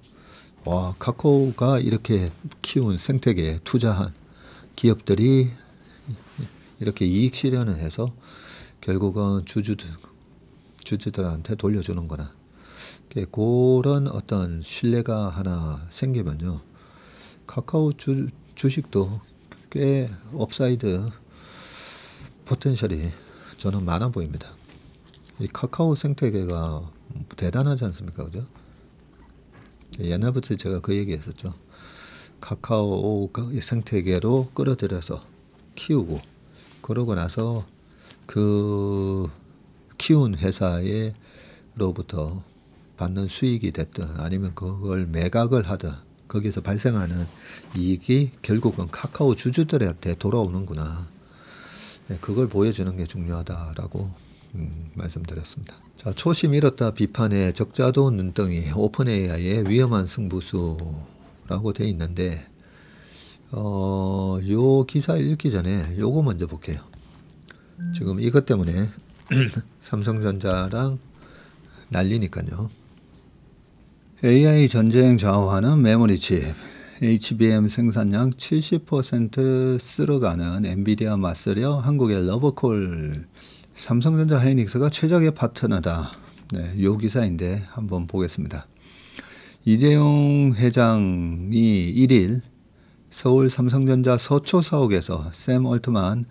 와 카카오가 이렇게 키운 생태계에 투자한 기업들이 이렇게 이익 실현을 해서 결국은 주주들한테 돌려주는 거나 그런 어떤 신뢰가 하나 생기면요. 카카오 주식도 꽤 업사이드 포텐셜이 저는 많아 보입니다. 이 카카오 생태계가 대단하지 않습니까? 그죠? 옛날부터 제가 그 얘기 했었죠. 카카오 생태계로 끌어들여서 키우고 그러고 나서 그 키운 회사로부터 받는 수익이 됐든 아니면 그걸 매각을 하든 거기서 발생하는 이익이 결국은 카카오 주주들한테 돌아오는구나. 그걸 보여주는 게 중요하다라고 말씀드렸습니다. 자, 초심 잃었다 비판에 적자도 눈덩이 오픈 AI의 위험한 승부수라고 돼 있는데 요 기사 읽기 전에 요거 먼저 볼게요. 지금 이것 때문에 삼성전자랑 난리니까요. AI 전쟁 좌우하는 메모리 칩 HBM 생산량 70% 쓸어가는 엔비디아 맞서려 한국의 러버콜 삼성전자 하이닉스가 최적의 파트너다. 네, 요 기사인데 한번 보겠습니다. 이재용 회장이 1일 서울 삼성전자 서초사옥에서 샘 얼트만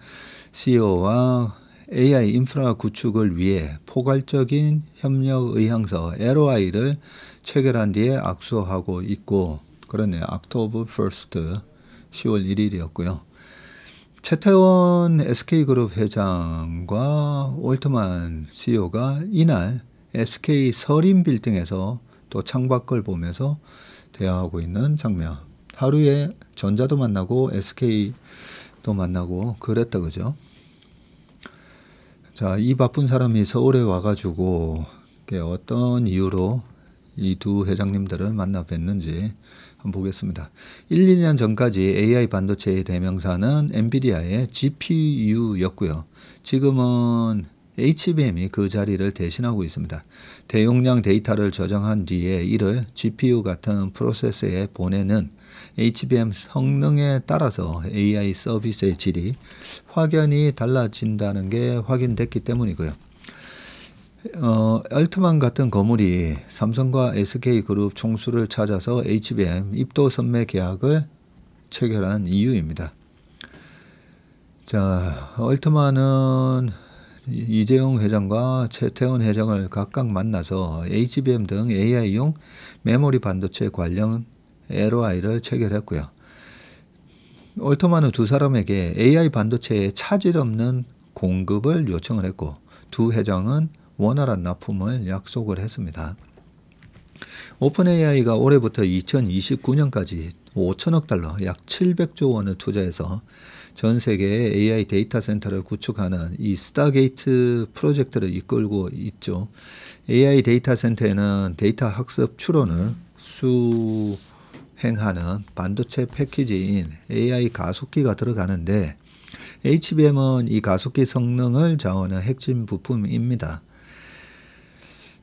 CEO와 AI 인프라 구축을 위해 포괄적인 협력 의향서 LOI를 체결한 뒤에 악수하고 있고 그러네요. October 1st 10월 1일이었고요. 최태원 SK그룹 회장과 올트만 CEO가 이날 SK 서림 빌딩에서 또 창밖을 보면서 대화하고 있는 장면. 하루에 전자도 만나고 SK도 만나고 그랬다 그죠? 자, 이 바쁜 사람이 서울에 와가지고 어떤 이유로 이 두 회장님들을 만나 뵀는지 한번 보겠습니다. 1, 2년 전까지 AI 반도체의 대명사는 엔비디아의 GPU였고요. 지금은 HBM이 그 자리를 대신하고 있습니다. 대용량 데이터를 저장한 뒤에 이를 GPU 같은 프로세서에 보내는 HBM 성능에 따라서 AI 서비스의 질이 확연히 달라진다는 게 확인됐기 때문이고요. 얼트만 같은 거물이 삼성과 SK그룹 총수를 찾아서 HBM 입도 선매 계약을 체결한 이유입니다. 자, 얼트만은 이재용 회장과 최태원 회장을 각각 만나서 HBM 등 AI용 메모리 반도체 관련 LOI를 체결했고요. 얼트만은 두 사람에게 AI 반도체에 차질 없는 공급을 요청을 했고 두 회장은 원활한 납품을 약속을 했습니다. 오픈AI가 올해부터 2029년까지 5천억 달러, 약 700조 원을 투자해서 전 세계의 AI 데이터 센터를 구축하는 이 스타게이트 프로젝트를 이끌고 있죠. AI 데이터 센터에는 데이터 학습 추론을 수행하는 반도체 패키지인 AI 가속기가 들어가는데 HBM은 이 가속기 성능을 좌우하는 핵심 부품입니다.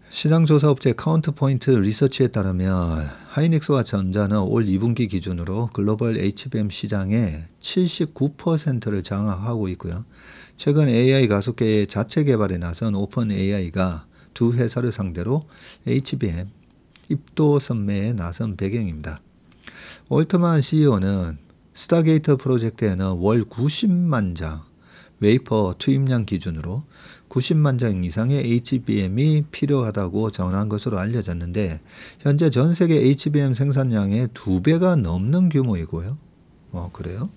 시장조사업체 카운트포인트 리서치에 따르면 하이닉스와 전자는 올 2분기 기준으로 글로벌 HBM 시장의 79%를 장악하고 있고요. 최근 AI 가속기의 자체 개발에 나선 오픈AI가 두 회사를 상대로 HBM 입도 선매에 나선 배경입니다. 올트만 CEO는 스타게이트 프로젝트에는 월 90만 장 웨이퍼 투입량 기준으로 90만 장 이상의 HBM이 필요하다고 전한 것으로 알려졌는데 현재 전 세계 HBM 생산량의 2배가 넘는 규모이고요. 그래요?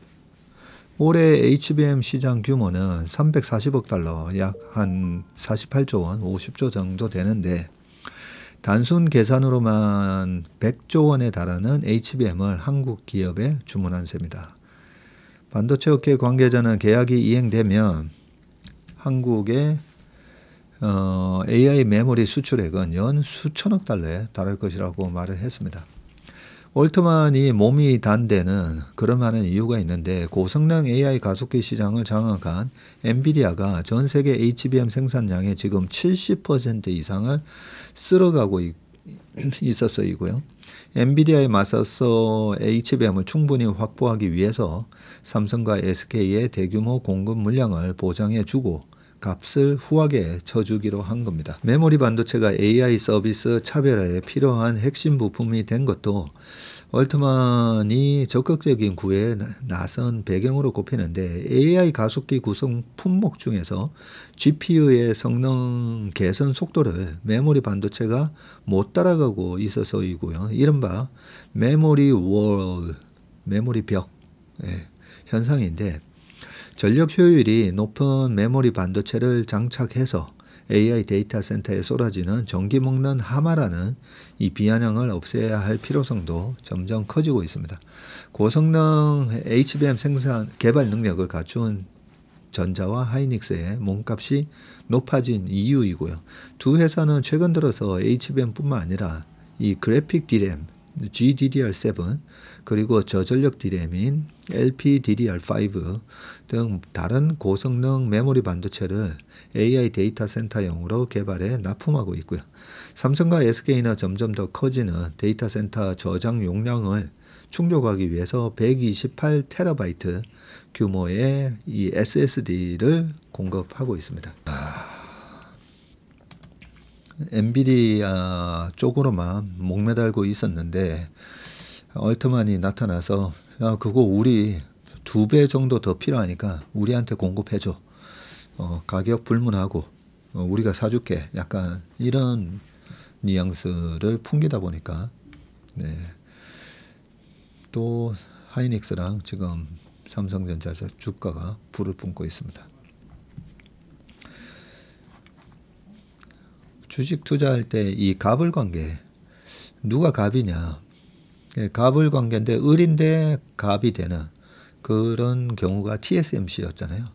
올해 HBM 시장 규모는 340억 달러, 약 한 48조 원, 50조 정도 되는데 단순 계산으로만 100조 원에 달하는 HBM을 한국 기업에 주문한 셈이다. 반도체 업계 관계자는 계약이 이행되면 한국의 AI 메모리 수출액은 연 수천억 달러에 달할 것이라고 말을 했습니다. 올트만이 몸이 단 데는 그럴 만한 이유가 있는데 고성능 AI 가속기 시장을 장악한 엔비디아가 전 세계 HBM 생산량의 지금 70% 이상을 쓸어가고 있어서이고요. 엔비디아에 맞서서 HBM을 충분히 확보하기 위해서 삼성과 SK의 대규모 공급 물량을 보장해주고 값을 후하게 쳐주기로 한 겁니다. 메모리 반도체가 AI 서비스 차별화에 필요한 핵심 부품이 된 것도 얼트만이 적극적인 구애에 나선 배경으로 꼽히는데 AI 가속기 구성 품목 중에서 GPU의 성능 개선 속도를 메모리 반도체가 못 따라가고 있어서이고요. 이른바 메모리 월, 메모리 벽 현상인데 전력 효율이 높은 메모리 반도체를 장착해서 AI 데이터 센터에 쏟아지는 전기 먹는 하마라는 이 비아냥을 없애야 할 필요성도 점점 커지고 있습니다. 고성능 HBM 생산 개발 능력을 갖춘 전자와 하이닉스의 몸값이 높아진 이유이고요. 두 회사는 최근 들어서 HBM뿐만 아니라 이 그래픽 D램 GDDR7 그리고 저전력 D램인 LPDDR5 등 다른 고성능 메모리 반도체를 AI 데이터 센터용으로 개발해 납품하고 있고요. 삼성과 SK는 점점 더 커지는 데이터 센터 저장 용량을 충족하기 위해서 128TB 규모의 이 SSD를 공급하고 있습니다. 엔비디아 쪽으로만 목매달고 있었는데 얼트만이 나타나서 야, 그거 우리 2배 정도 더 필요하니까 우리한테 공급해줘. 가격 불문하고 우리가 사줄게. 약간 이런 뉘앙스를 풍기다 보니까 또 하이닉스랑 지금 삼성전자 주가가 불을 뿜고 있습니다. 주식 투자할 때 이 갑을 관계 누가 갑이냐 갑을 관계인데 을인데 갑이 되는 그런 경우가 TSMC였잖아요.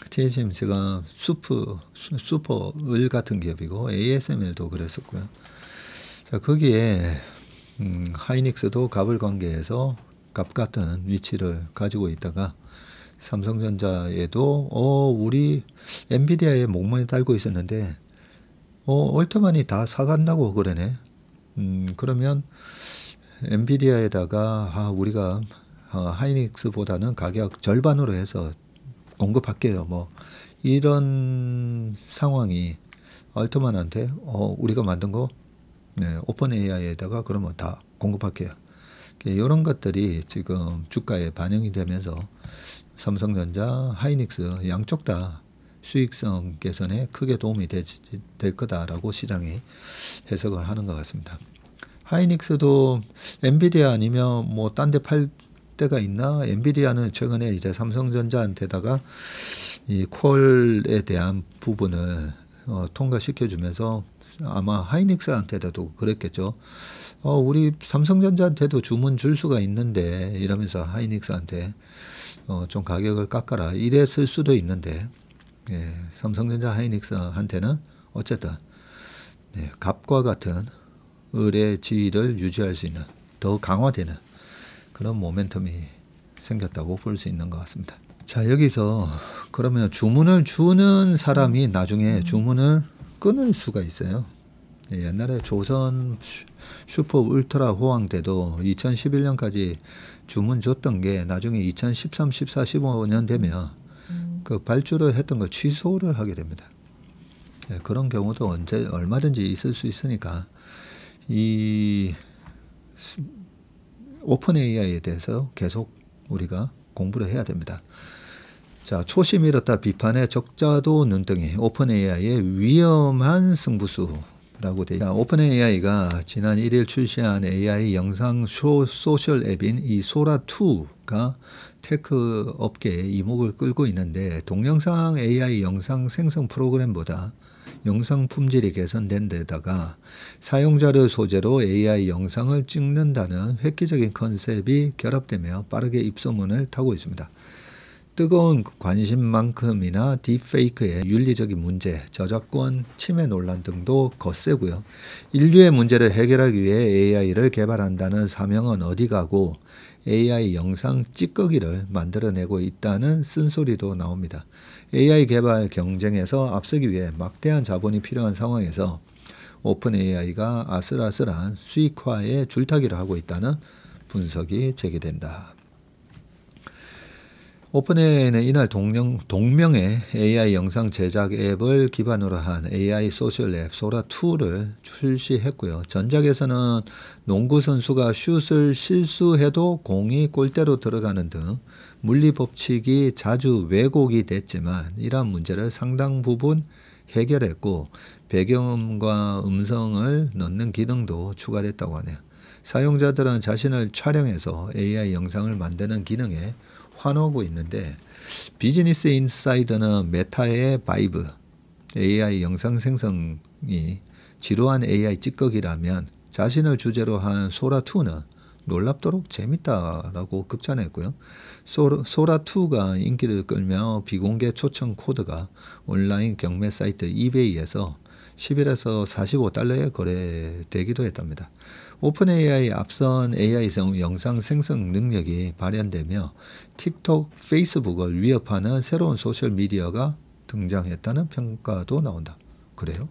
TSMC가 슈퍼 을 같은 기업이고 ASML도 그랬었고요. 자 거기에 하이닉스도 갑을 관계에서 갑 같은 위치를 가지고 있다가 삼성전자에도 우리 엔비디아에 목만이 달고 있었는데 얼트만이 다 사간다고 그러네. 그러면 엔비디아에다가 우리가 하이닉스보다는 가격 절반으로 해서 공급할게요. 뭐 이런 상황이 얼트만한테 우리가 만든 거 오픈 AI에다가 그러면 다 공급할게요. 이런 것들이 지금 주가에 반영이 되면서 삼성전자, 하이닉스 양쪽 다 수익성 개선에 크게 도움이 될 거다라고 시장이 해석을 하는 것 같습니다. 하이닉스도 엔비디아 아니면 뭐 딴 데 팔 때가 있나? 엔비디아는 최근에 이제 삼성전자한테다가 이 퀄에 대한 부분을 통과시켜 주면서 아마 하이닉스한테도 그랬겠죠. 우리 삼성전자한테도 주문 줄 수가 있는데 이러면서 하이닉스한테 좀 가격을 깎아라 이랬을 수도 있는데 삼성전자 하이닉스한테는 어쨌든 갑과 같은 을의 지위를 유지할 수 있는 더 강화되는 그런 모멘텀이 생겼다고 볼 수 있는 것 같습니다. 자 여기서 그러면 주문을 주는 사람이 나중에 주문을 끊을 수가 있어요. 옛날에 조선 슈퍼 울트라 호황 때도 2011년까지 주문 줬던 게 나중에 2013, 14, 15년 되면 그 발주를 했던 거 취소를 하게 됩니다. 그런 경우도 얼마든지 있을 수 있으니까 이 오픈 AI에 대해서 계속 우리가 공부를 해야 됩니다. 자, 초심 잃었다 비판의 적자도 눈덩이 오픈 AI의 위험한 승부수라고 되어 있습니다. 오픈 AI가 지난 1일 출시한 AI 영상 소셜 앱인 이 소라2가 테크 업계의 이목을 끌고 있는데 동영상 AI 영상 생성 프로그램보다 영상 품질이 개선된 데다가 사용자를 소재로 AI 영상을 찍는다는 획기적인 컨셉이 결합되며 빠르게 입소문을 타고 있습니다. 뜨거운 관심만큼이나 딥페이크의 윤리적인 문제, 저작권 침해 논란 등도 거세고요. 인류의 문제를 해결하기 위해 AI를 개발한다는 사명은 어디 가고 AI 영상 찌꺼기를 만들어내고 있다는 쓴소리도 나옵니다. AI 개발 경쟁에서 앞서기 위해 막대한 자본이 필요한 상황에서 오픈 AI가 아슬아슬한 수익화에 줄타기를 하고 있다는 분석이 제기된다. 오픈 AI는 이날 동명의 AI 영상 제작 앱을 기반으로 한 AI 소셜 앱 소라2를 출시했고요. 전작에서는 농구 선수가 슛을 실수해도 공이 골대로 들어가는 등 물리 법칙이 자주 왜곡이 됐지만 이러한 문제를 상당 부분 해결했고 배경음과 음성을 넣는 기능도 추가됐다고 하네요. 사용자들은 자신을 촬영해서 AI 영상을 만드는 기능에 환호하고 있는데 비즈니스 인사이더는 메타의 바이브 AI 영상 생성이 지루한 AI 찌꺼기라면 자신을 주제로 한 소라2는 놀랍도록 재밌다라고 극찬했고요. 소라2가 인기를 끌며 비공개 초청 코드가 온라인 경매 사이트 이베이에서 10일에서 45달러에 거래되기도 했답니다. 오픈 AI 앞선 AI 영상 생성 능력이 발현되며 틱톡, 페이스북을 위협하는 새로운 소셜미디어가 등장했다는 평가도 나온다. 그래요?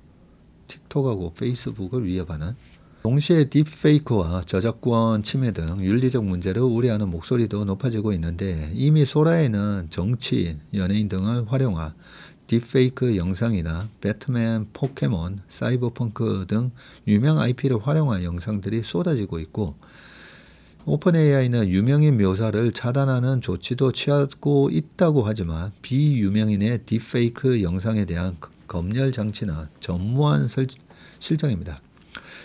틱톡하고 페이스북을 위협하는? 동시에 딥페이크와 저작권 침해 등 윤리적 문제를 우려하는 목소리도 높아지고 있는데 이미 소라에는 정치인, 연예인 등을 활용한 딥페이크 영상이나 배트맨, 포켓몬, 사이버펑크 등 유명 IP를 활용한 영상들이 쏟아지고 있고 오픈 AI는 유명인 묘사를 차단하는 조치도 취하고 있다고 하지만 비유명인의 딥페이크 영상에 대한 검열 장치는 전무한 실정입니다.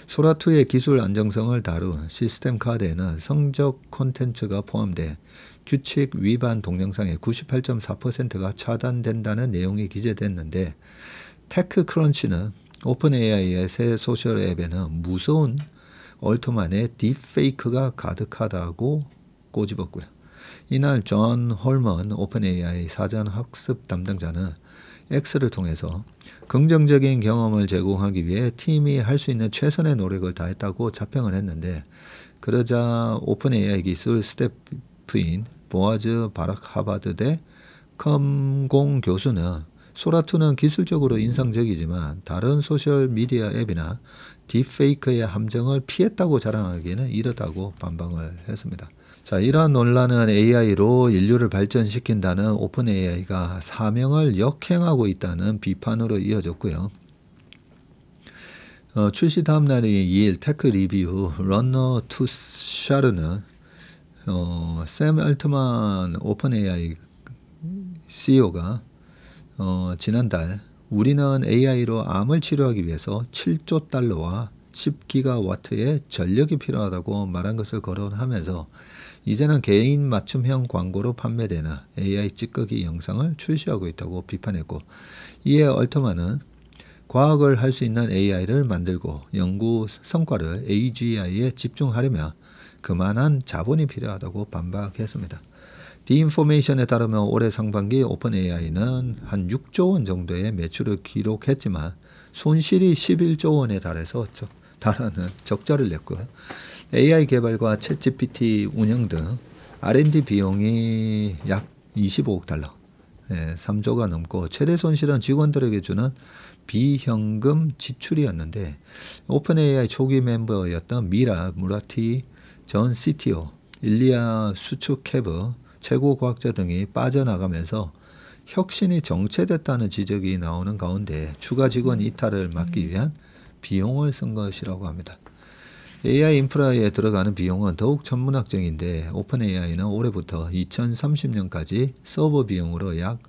소라2의 기술 안정성을 다룬 시스템 카드에는 성적 콘텐츠가 포함돼 규칙 위반 동영상의 98.4%가 차단된다는 내용이 기재됐는데 테크크런치는 오픈 AI의 새 소셜 앱에는 무서운 얼토만의 딥페이크가 가득하다고 꼬집었고요. 이날 존 홀먼 오픈 AI 사전 학습 담당자는 X를 통해서 긍정적인 경험을 제공하기 위해 팀이 할 수 있는 최선의 노력을 다했다고 자평을 했는데 그러자 오픈 AI 기술 스태프인 보아즈 바락 하버드대 컴공 교수는 소라2는 기술적으로 인상적이지만 다른 소셜미디어 앱이나 딥페이크의 함정을 피했다고 자랑하기에는 이르다고 반박을 했습니다. 자, 이러한 논란은 AI로 인류를 발전시킨다는 오픈 AI가 사명을 역행하고 있다는 비판으로 이어졌고요. 출시 다음 날인 2일 테크 리뷰 러너 투 샤르는 샘 알트만 오픈 AI CEO가 지난달 우리는 AI로 암을 치료하기 위해서 7조 달러와 10기가와트의 전력이 필요하다고 말한 것을 거론하면서 이제는 개인 맞춤형 광고로 판매되는 AI 찌꺼기 영상을 출시하고 있다고 비판했고 이에 얼트만은 과학을 할 수 있는 AI를 만들고 연구 성과를 AGI에 집중하려면 그만한 자본이 필요하다고 반박했습니다. 디인포메이션에 따르면 올해 상반기 오픈 AI는 한 6조 원 정도의 매출을 기록했지만 손실이 11조 원에 달하는 적자를 냈고요. AI 개발과 챗GPT 운영 등 R&D 비용이 약 25억 달러, 3조가 넘고 최대 손실은 직원들에게 주는 비현금 지출이었는데 오픈 AI 초기 멤버였던 미라 무라티 전 CTO, 일리아 수츠케브 최고 과학자 등이 빠져나가면서 혁신이 정체됐다는 지적이 나오는 가운데 추가 직원 이탈을 막기 위한 비용을 쓴 것이라고 합니다. AI 인프라에 들어가는 비용은 더욱 천문학적인데 오픈 AI는 올해부터 2030년까지 서버 비용으로 약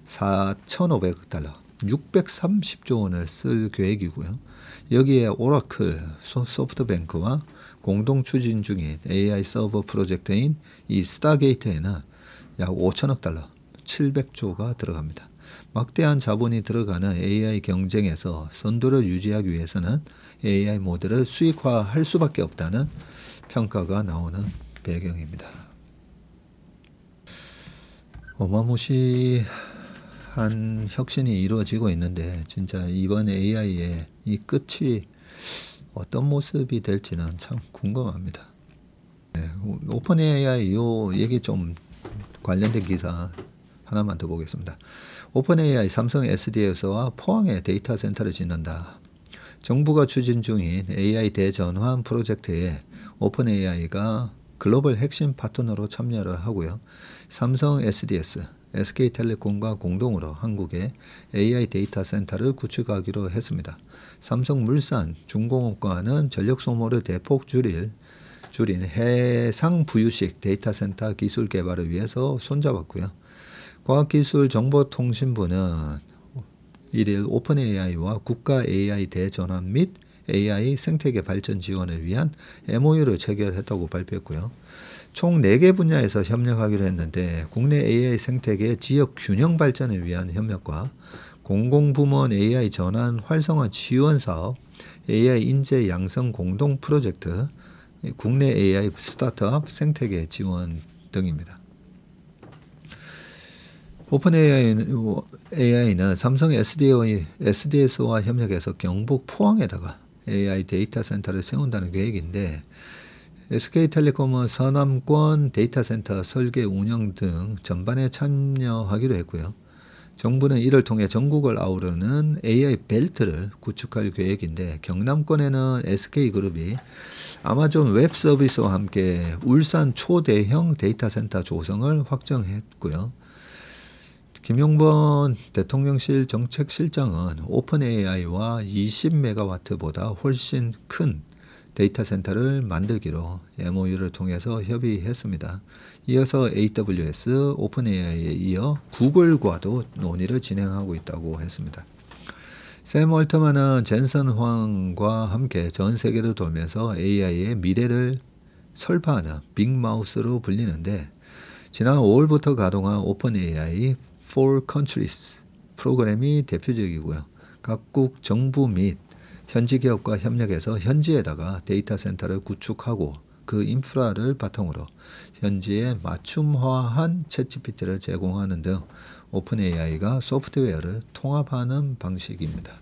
4,500억 달러, 630조 원을 쓸 계획이고요. 여기에 오라클, 소프트뱅크와 공동 추진 중인 AI 서버 프로젝트인 이 스타게이트에는 약 5천억 달러, 700조가 들어갑니다. 막대한 자본이 들어가는 AI 경쟁에서 선두를 유지하기 위해서는 AI 모델을 수익화할 수밖에 없다는 평가가 나오는 배경입니다. 어마무시한 혁신이 이루어지고 있는데 진짜 이번 AI의 이 끝이 어떤 모습이 될지는 참 궁금합니다. 오픈 AI 요 얘기 좀 관련된 기사 하나만 더 보겠습니다. 오픈 AI 삼성 SDS와 포항에 데이터 센터를 짓는다. 정부가 추진 중인 AI 대전환 프로젝트에 오픈 AI가 글로벌 핵심 파트너로 참여를 하고요. 삼성 SDS, SK텔레콤과 공동으로 한국에 AI 데이터 센터를 구축하기로 했습니다. 삼성물산, 중공업과는 전력 소모를 대폭 줄인 해상 부유식 데이터 센터 기술 개발을 위해서 손잡았고요. 과학기술정보통신부는 1일 오픈 AI와 국가 AI 대전환 및 AI 생태계 발전 지원을 위한 MOU를 체결했다고 발표했고요. 총 4개 분야에서 협력하기로 했는데 국내 AI 생태계 지역 균형 발전을 위한 협력과 공공부문 AI 전환 활성화 지원 사업, AI 인재 양성 공동 프로젝트, 국내 AI 스타트업 생태계 지원 등입니다. 오픈 AI는 삼성 SDS와 협력해서 경북 포항에다가 AI 데이터 센터를 세운다는 계획인데 SK텔레콤은 서남권 데이터 센터 설계 운영 등 전반에 참여하기로 했고요. 정부는 이를 통해 전국을 아우르는 AI 벨트를 구축할 계획인데 경남권에는 SK그룹이 아마존 웹 서비스와 함께 울산 초대형 데이터 센터 조성을 확정했고요. 김용범 대통령실 정책실장은 오픈 AI와 20메가와트보다 훨씬 큰 데이터 센터를 만들기로 MOU를 통해서 협의했습니다. 이어서 AWS, 오픈 AI에 이어 구글과도 논의를 진행하고 있다고 했습니다. 샘 얼트만은 젠슨 황과 함께 전 세계를 돌면서 AI의 미래를 설파하는 빅마우스로 불리는데 지난 5월부터 가동한 오픈 AI for Countries 프로그램이 대표적이고요. 각국 정부 및 현지 기업과 협력해서 현지에다가 데이터 센터를 구축하고 그 인프라를 바탕으로 현지에 맞춤화한 챗GPT를 제공하는 등 오픈 AI가 소프트웨어를 통합하는 방식입니다.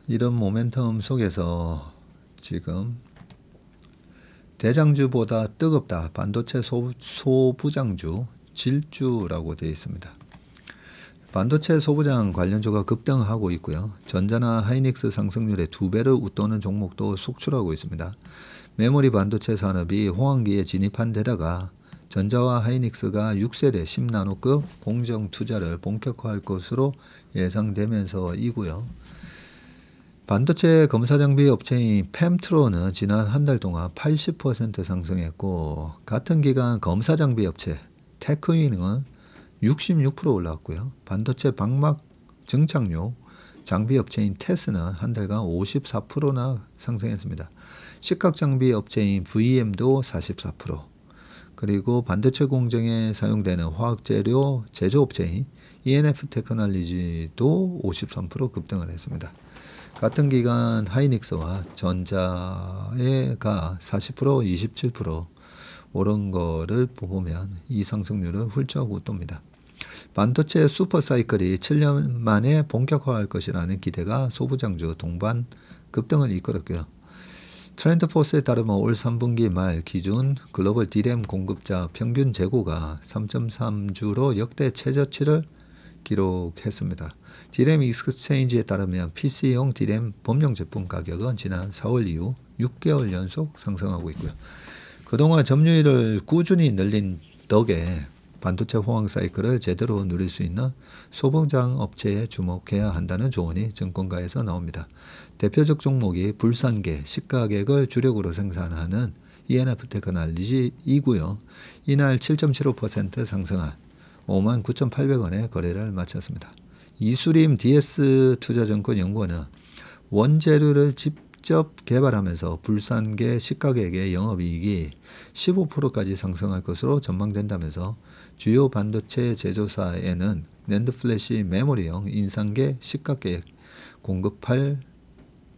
이런 모멘텀 속에서 지금 대장주보다 뜨겁다. 반도체 소부장주 질주라고 되어 있습니다. 반도체 소부장 관련주가 급등하고 있고요. 전자나 하이닉스 상승률의 2배를 웃도는 종목도 속출하고 있습니다. 메모리 반도체 산업이 호황기에 진입한 데다가 전자와 하이닉스가 6세대 10나노급 공정 투자를 본격화할 것으로 예상되면서이고요. 반도체 검사장비 업체인 펨트로는 지난 한 달 동안 80% 상승했고 같은 기간 검사장비 업체 테크윈은 66% 올랐고요. 반도체 방막 증착용 장비 업체인 테스는 한 달간 54%나 상승했습니다. 식각장비 업체인 VM도 44%, 그리고 반도체 공정에 사용되는 화학재료 제조업체인 ENF 테크놀로지도 53% 급등을 했습니다. 같은 기간 하이닉스와 전자가 40%, 27% 오른 거를 보면 이 상승률은 훌쩍 웃돕니다. 반도체 슈퍼사이클이 7년 만에 본격화할 것이라는 기대가 소부장주 동반 급등을 이끌었고요. 트렌드포스에 따르면 올 3분기 말 기준 글로벌 D램 공급자 평균 재고가 3.3주로 역대 최저치를 기록했습니다. D램 익스체인지에 따르면 PC용 D램 범용 제품 가격은 지난 4월 이후 6개월 연속 상승하고 있고요. 그동안 점유율을 꾸준히 늘린 덕에 반도체 호황 사이클을 제대로 누릴 수 있는 소부장 업체에 주목해야 한다는 조언이 증권가에서 나옵니다. 대표적 종목이 불산계, 시가객을 주력으로 생산하는 ENF 테크놀로지이고요. 이날 7.75% 상승한 59,800원에 거래를 마쳤습니다. 이수림 DS투자증권연구원은 원재료를 직접 개발하면서 불산계 시가객의 영업이익이 15%까지 상승할 것으로 전망된다면서 주요 반도체 제조사에는 낸드 플래시 메모리형 인상계 시가객 공급할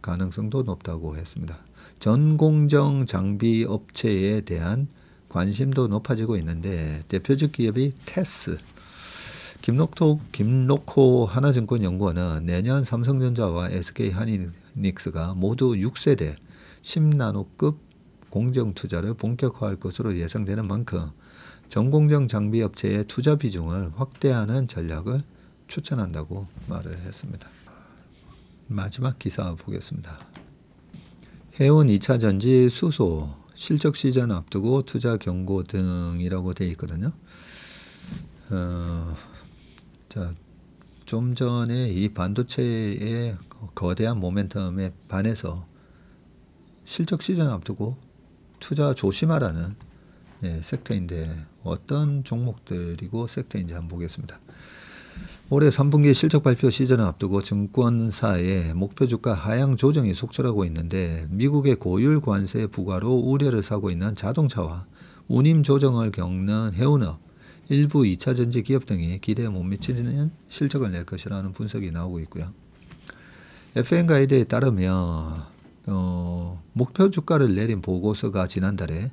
가능성도 높다고 했습니다. 전공정 장비 업체에 대한 관심도 높아지고 있는데 대표적 기업이 테스, 김록호 하나증권연구원은 내년 삼성전자와 SK하이닉스가 모두 6세대 10나노급 공정 투자를 본격화할 것으로 예상되는 만큼 전공정 장비 업체의 투자 비중을 확대하는 전략을 추천한다고 말을 했습니다. 마지막 기사 보겠습니다. 해운 2차전지 수소 실적 시즌 앞두고 투자 경고 등이라고 되어 있거든요. 자, 좀 전에 이 반도체의 거대한 모멘텀에 반해서 실적 시즌 앞두고 투자 조심하라는 섹터인데 어떤 종목들이고 섹터인지 한번 보겠습니다. 올해 3분기 실적 발표 시즌을 앞두고 증권사의 목표 주가 하향 조정이 속출하고 있는데 미국의 고율 관세 부과로 우려를 사고 있는 자동차와 운임 조정을 겪는 해운업, 일부 2차전지 기업 등이 기대에 못 미치는 실적을 낼 것이라는 분석이 나오고 있고요. FN 가이드에 따르면 목표 주가를 내린 보고서가 지난달에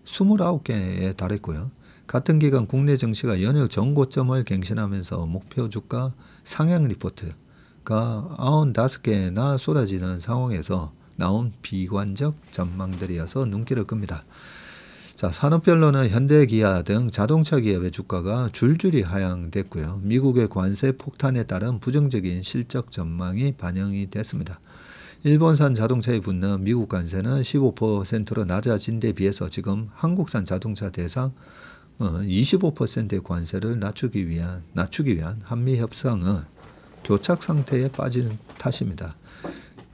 29개에 달했고요. 같은 기간 국내 증시가 연일 전고점을 갱신하면서 목표 주가 상향 리포트가 95개나 쏟아지는 상황에서 나온 비관적 전망들이어서 눈길을 끕니다. 자, 산업별로는 현대, 기아 등 자동차 기업의 주가가 줄줄이 하향됐고요. 미국의 관세 폭탄에 따른 부정적인 실적 전망이 반영이 됐습니다. 일본산 자동차에 붙는 미국 관세는 15%로 낮아진 데 비해서 지금 한국산 자동차 대상 25%의 관세를 낮추기 위한 한미 협상은 교착 상태에 빠진 탓입니다.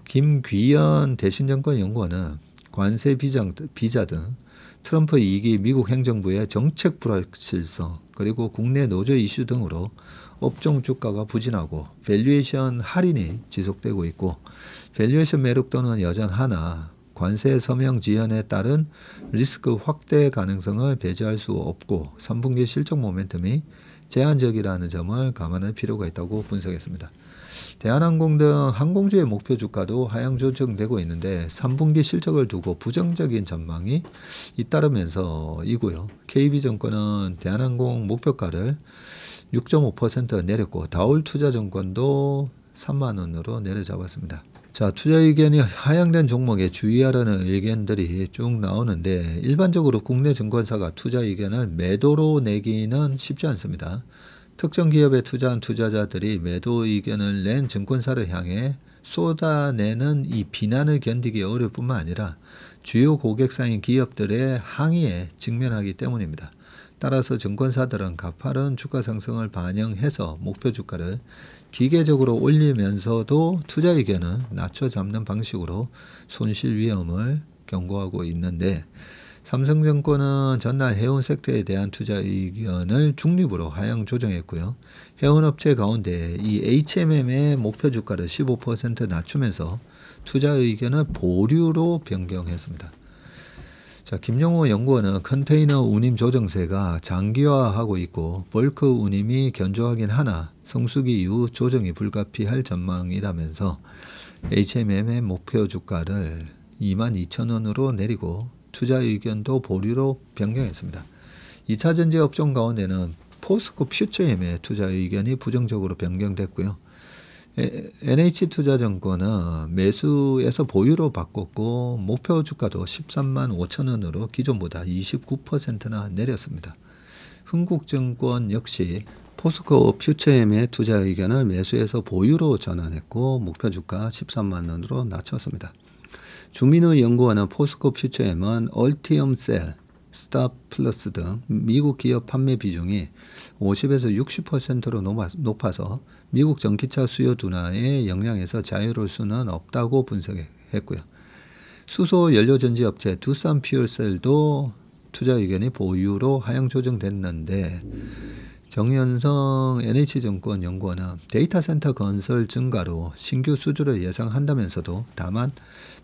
김귀현 대신정권 연구원은 관세 비자 등 트럼프 2기 미국 행정부의 정책 불확실성 그리고 국내 노조 이슈 등으로 업종 주가가 부진하고 밸류에이션 할인이 지속되고 있고 밸류에이션 매력도는 여전하나 관세 서명 지연에 따른 리스크 확대 가능성을 배제할 수 없고 3분기 실적 모멘텀이 제한적이라는 점을 감안할 필요가 있다고 분석했습니다. 대한항공 등 항공주의 목표 주가도 하향 조정되고 있는데 3분기 실적을 두고 부정적인 전망이 잇따르면서 이고요. KB증권은 대한항공 목표가를 6.5% 내렸고 다올투자증권도 3만원으로 내려잡았습니다. 자, 투자 의견이 하향된 종목에 주의하라는 의견들이 쭉 나오는데 일반적으로 국내 증권사가 투자 의견을 매도로 내기는 쉽지 않습니다. 특정 기업에 투자한 투자자들이 매도 의견을 낸 증권사를 향해 쏟아내는 이 비난을 견디기 어려울 뿐만 아니라 주요 고객사인 기업들의 항의에 직면하기 때문입니다. 따라서 증권사들은 가파른 주가 상승을 반영해서 목표 주가를 기계적으로 올리면서도 투자 의견은 낮춰 잡는 방식으로 손실 위험을 경고하고 있는데 삼성증권은 전날 해운 섹터에 대한 투자 의견을 중립으로 하향 조정했고요. 해운업체 가운데 이 HMM의 목표 주가를 15% 낮추면서 투자 의견을 보류로 변경했습니다. 자, 김용호 연구원은 컨테이너 운임 조정세가 장기화하고 있고 벌크 운임이 견조하긴 하나 성수기 이후 조정이 불가피할 전망이라면서 HMM의 목표 주가를 22,000원으로 내리고 투자 의견도 보류로 변경했습니다. 2차전지 업종 가운데는 포스코 퓨처엠의 투자 의견이 부정적으로 변경됐고요. NH투자증권은 매수에서 보유로 바꿨고 목표 주가도 13만 5천원으로 기존보다 29%나 내렸습니다. 흥국증권 역시 포스코 퓨처엠의 투자 의견을 매수에서 보유로 전환했고 목표 주가 13만원으로 낮췄습니다. 주민우 연구원은 포스코 퓨처엠은 얼티엄셀, 스타플러스 등 미국 기업 판매 비중이 50에서 60%로 높아서 미국 전기차 수요 둔화에 영향에서 자유로울 수는 없다고 분석했고요. 수소 연료전지 업체 두산 퓨얼셀도 투자 의견이 보유로 하향 조정됐는데 정현성 NH증권 연구원은 데이터 센터 건설 증가로 신규 수주를 예상한다면서도 다만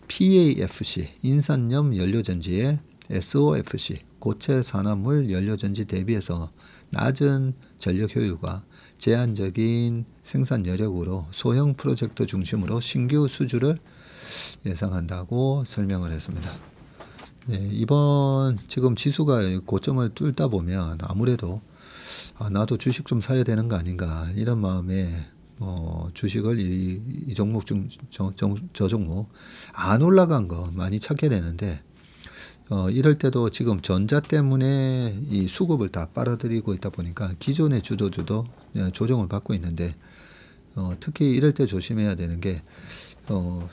PAFC 인산염 연료전지의 SOFC 고체 산화물 연료전지 대비해서 낮은 전력 효율과 제한적인 생산 여력으로 소형 프로젝트 중심으로 신규 수주를 예상한다고 설명을 했습니다. 네, 이번 지금 지수가 고점을 뚫다 보면 아무래도 나도 주식 좀 사야 되는 거 아닌가 이런 마음에 주식을 이 종목 중 저 종목 안 올라간 거 많이 찾게 되는데 이럴 때도 지금 전자 때문에 이 수급을 다 빨아들이고 있다 보니까 기존의 주도주도 조정을 받고 있는데 특히 이럴 때 조심해야 되는 게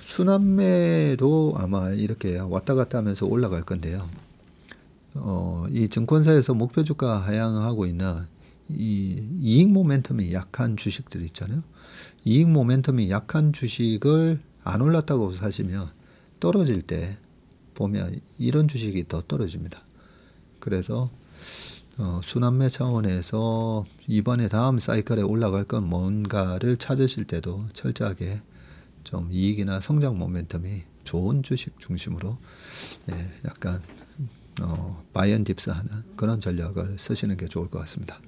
순환매도 아마 이렇게 왔다 갔다 하면서 올라갈 건데요. 이 증권사에서 목표 주가 하향하고 있는 이 이익 모멘텀이 약한 주식들 있잖아요. 이익 모멘텀이 약한 주식을 안 올랐다고 사시면 떨어질 때 보면 이런 주식이 더 떨어집니다. 그래서 순환매 차원에서 이번에 다음 사이클에 올라갈 건 뭔가를 찾으실 때도 철저하게 좀 이익이나 성장 모멘텀이 좋은 주식 중심으로 약간 바이 앤 딥스 하는 그런 전략을 쓰시는 게 좋을 것 같습니다.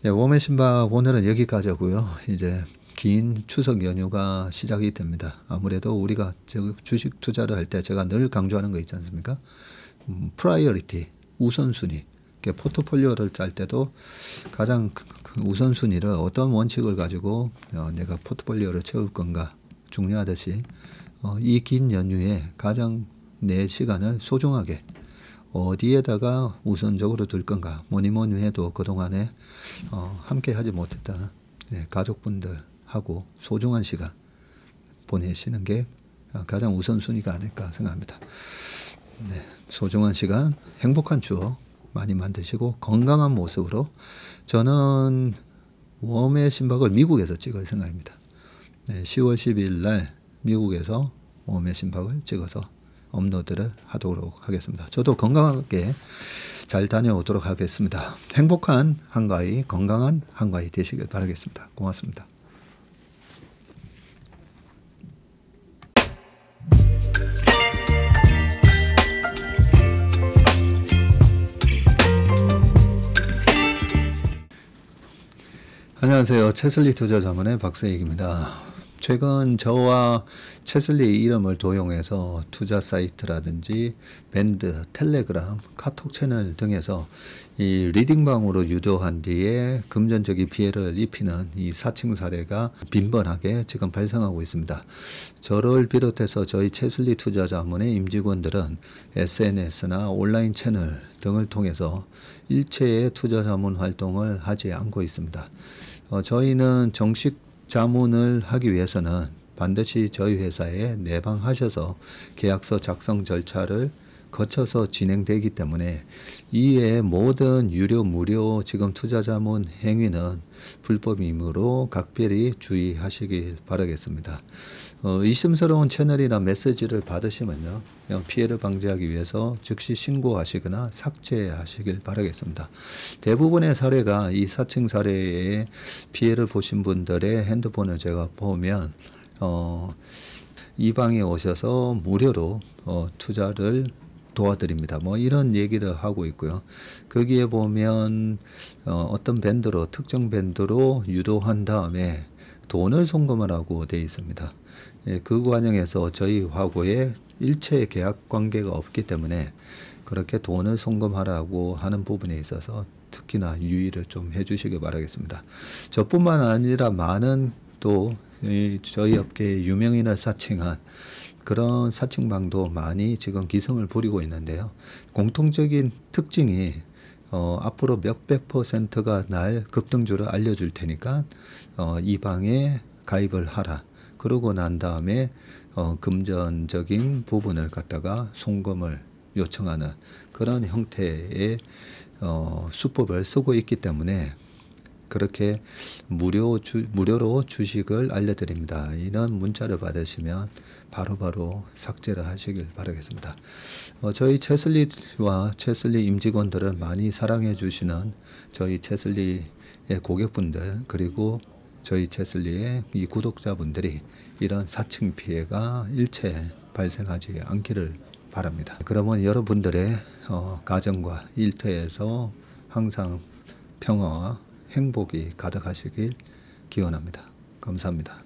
웜의 신박 오늘은 여기까지고요. 이제 긴 추석 연휴가 시작이 됩니다. 아무래도 우리가 주식 투자를 할 때 제가 늘 강조하는 거 있지 않습니까? 프라이어리티, 우선순위. 포트폴리오를 짤 때도 가장 우선순위를 어떤 원칙을 가지고 내가 포트폴리오를 채울 건가 중요하듯이 이 긴 연휴에 가장 내 시간을 소중하게 어디에다가 우선적으로 둘 건가. 뭐니 해도 그동안에 함께 하지 못했다 가족분들하고 소중한 시간 보내시는 게 가장 우선순위가 아닐까 생각합니다. 소중한 시간, 행복한 추억 많이 만드시고 건강한 모습으로 저는 웜의 신박을 미국에서 찍을 생각입니다. 10월 12일 날 미국에서 웜의 신박을 찍어서 업로드를 하도록 하겠습니다. 저도 건강하게 잘 다녀오도록 하겠습니다. 행복한 한가위, 건강한 한가위 되시길 바라겠습니다. 고맙습니다. 안녕하세요. 채슬리 투자자문의 박세익입니다. 최근 저와 채슬리 이름을 도용해서 투자 사이트라든지 밴드, 텔레그램, 카톡 채널 등에서 이 리딩방으로 유도한 뒤에 금전적인 피해를 입히는 이 사칭 사례가 빈번하게 지금 발생하고 있습니다. 저를 비롯해서 저희 채슬리 투자자문의 임직원들은 SNS나 온라인 채널 등을 통해서 일체의 투자자문 활동을 하지 않고 있습니다. 저희는 정식 자문을 하기 위해서는 반드시 저희 회사에 내방하셔서 계약서 작성 절차를 거쳐서 진행되기 때문에 이외의 모든 유료, 무료 지금 투자자문 행위는 불법이므로 각별히 주의하시길 바라겠습니다. 의심스러운 채널이나 메시지를 받으시면요, 피해를 방지하기 위해서 즉시 신고하시거나 삭제하시길 바라겠습니다. 대부분의 사례가 이 사칭 사례에 피해를 보신 분들의 핸드폰을 제가 보면 이 방에 오셔서 무료로 투자를 도와드립니다. 뭐 이런 얘기를 하고 있고요. 거기에 보면 어떤 밴드로 특정 밴드로 유도한 다음에 돈을 송금하라고 되어 있습니다. 그 과정에서 저희하고의 일체 계약 관계가 없기 때문에 그렇게 돈을 송금하라고 하는 부분에 있어서 특히나 유의를 좀 해주시기 바라겠습니다. 저뿐만 아니라 많은 또 저희 업계의 유명인을 사칭한 그런 사칭방도 많이 지금 기승을 부리고 있는데요. 공통적인 특징이 앞으로 몇백 %가 날 급등주를 알려줄 테니까 이 방에 가입을 하라. 그러고 난 다음에 금전적인 부분을 갖다가 송금을 요청하는 그런 형태의 수법을 쓰고 있기 때문에 그렇게 무료로 주식을 알려드립니다. 이런 문자를 받으시면 바로바로 삭제를 하시길 바라겠습니다. 저희 채슬리와 채슬리 임직원들을 많이 사랑해 주시는 저희 채슬리의 고객분들 그리고 저희 채슬리의 이 구독자분들이 이런 사칭 피해가 일체 발생하지 않기를 바랍니다. 그러면 여러분들의 가정과 일터에서 항상 평화와 행복이 가득하시길 기원합니다. 감사합니다.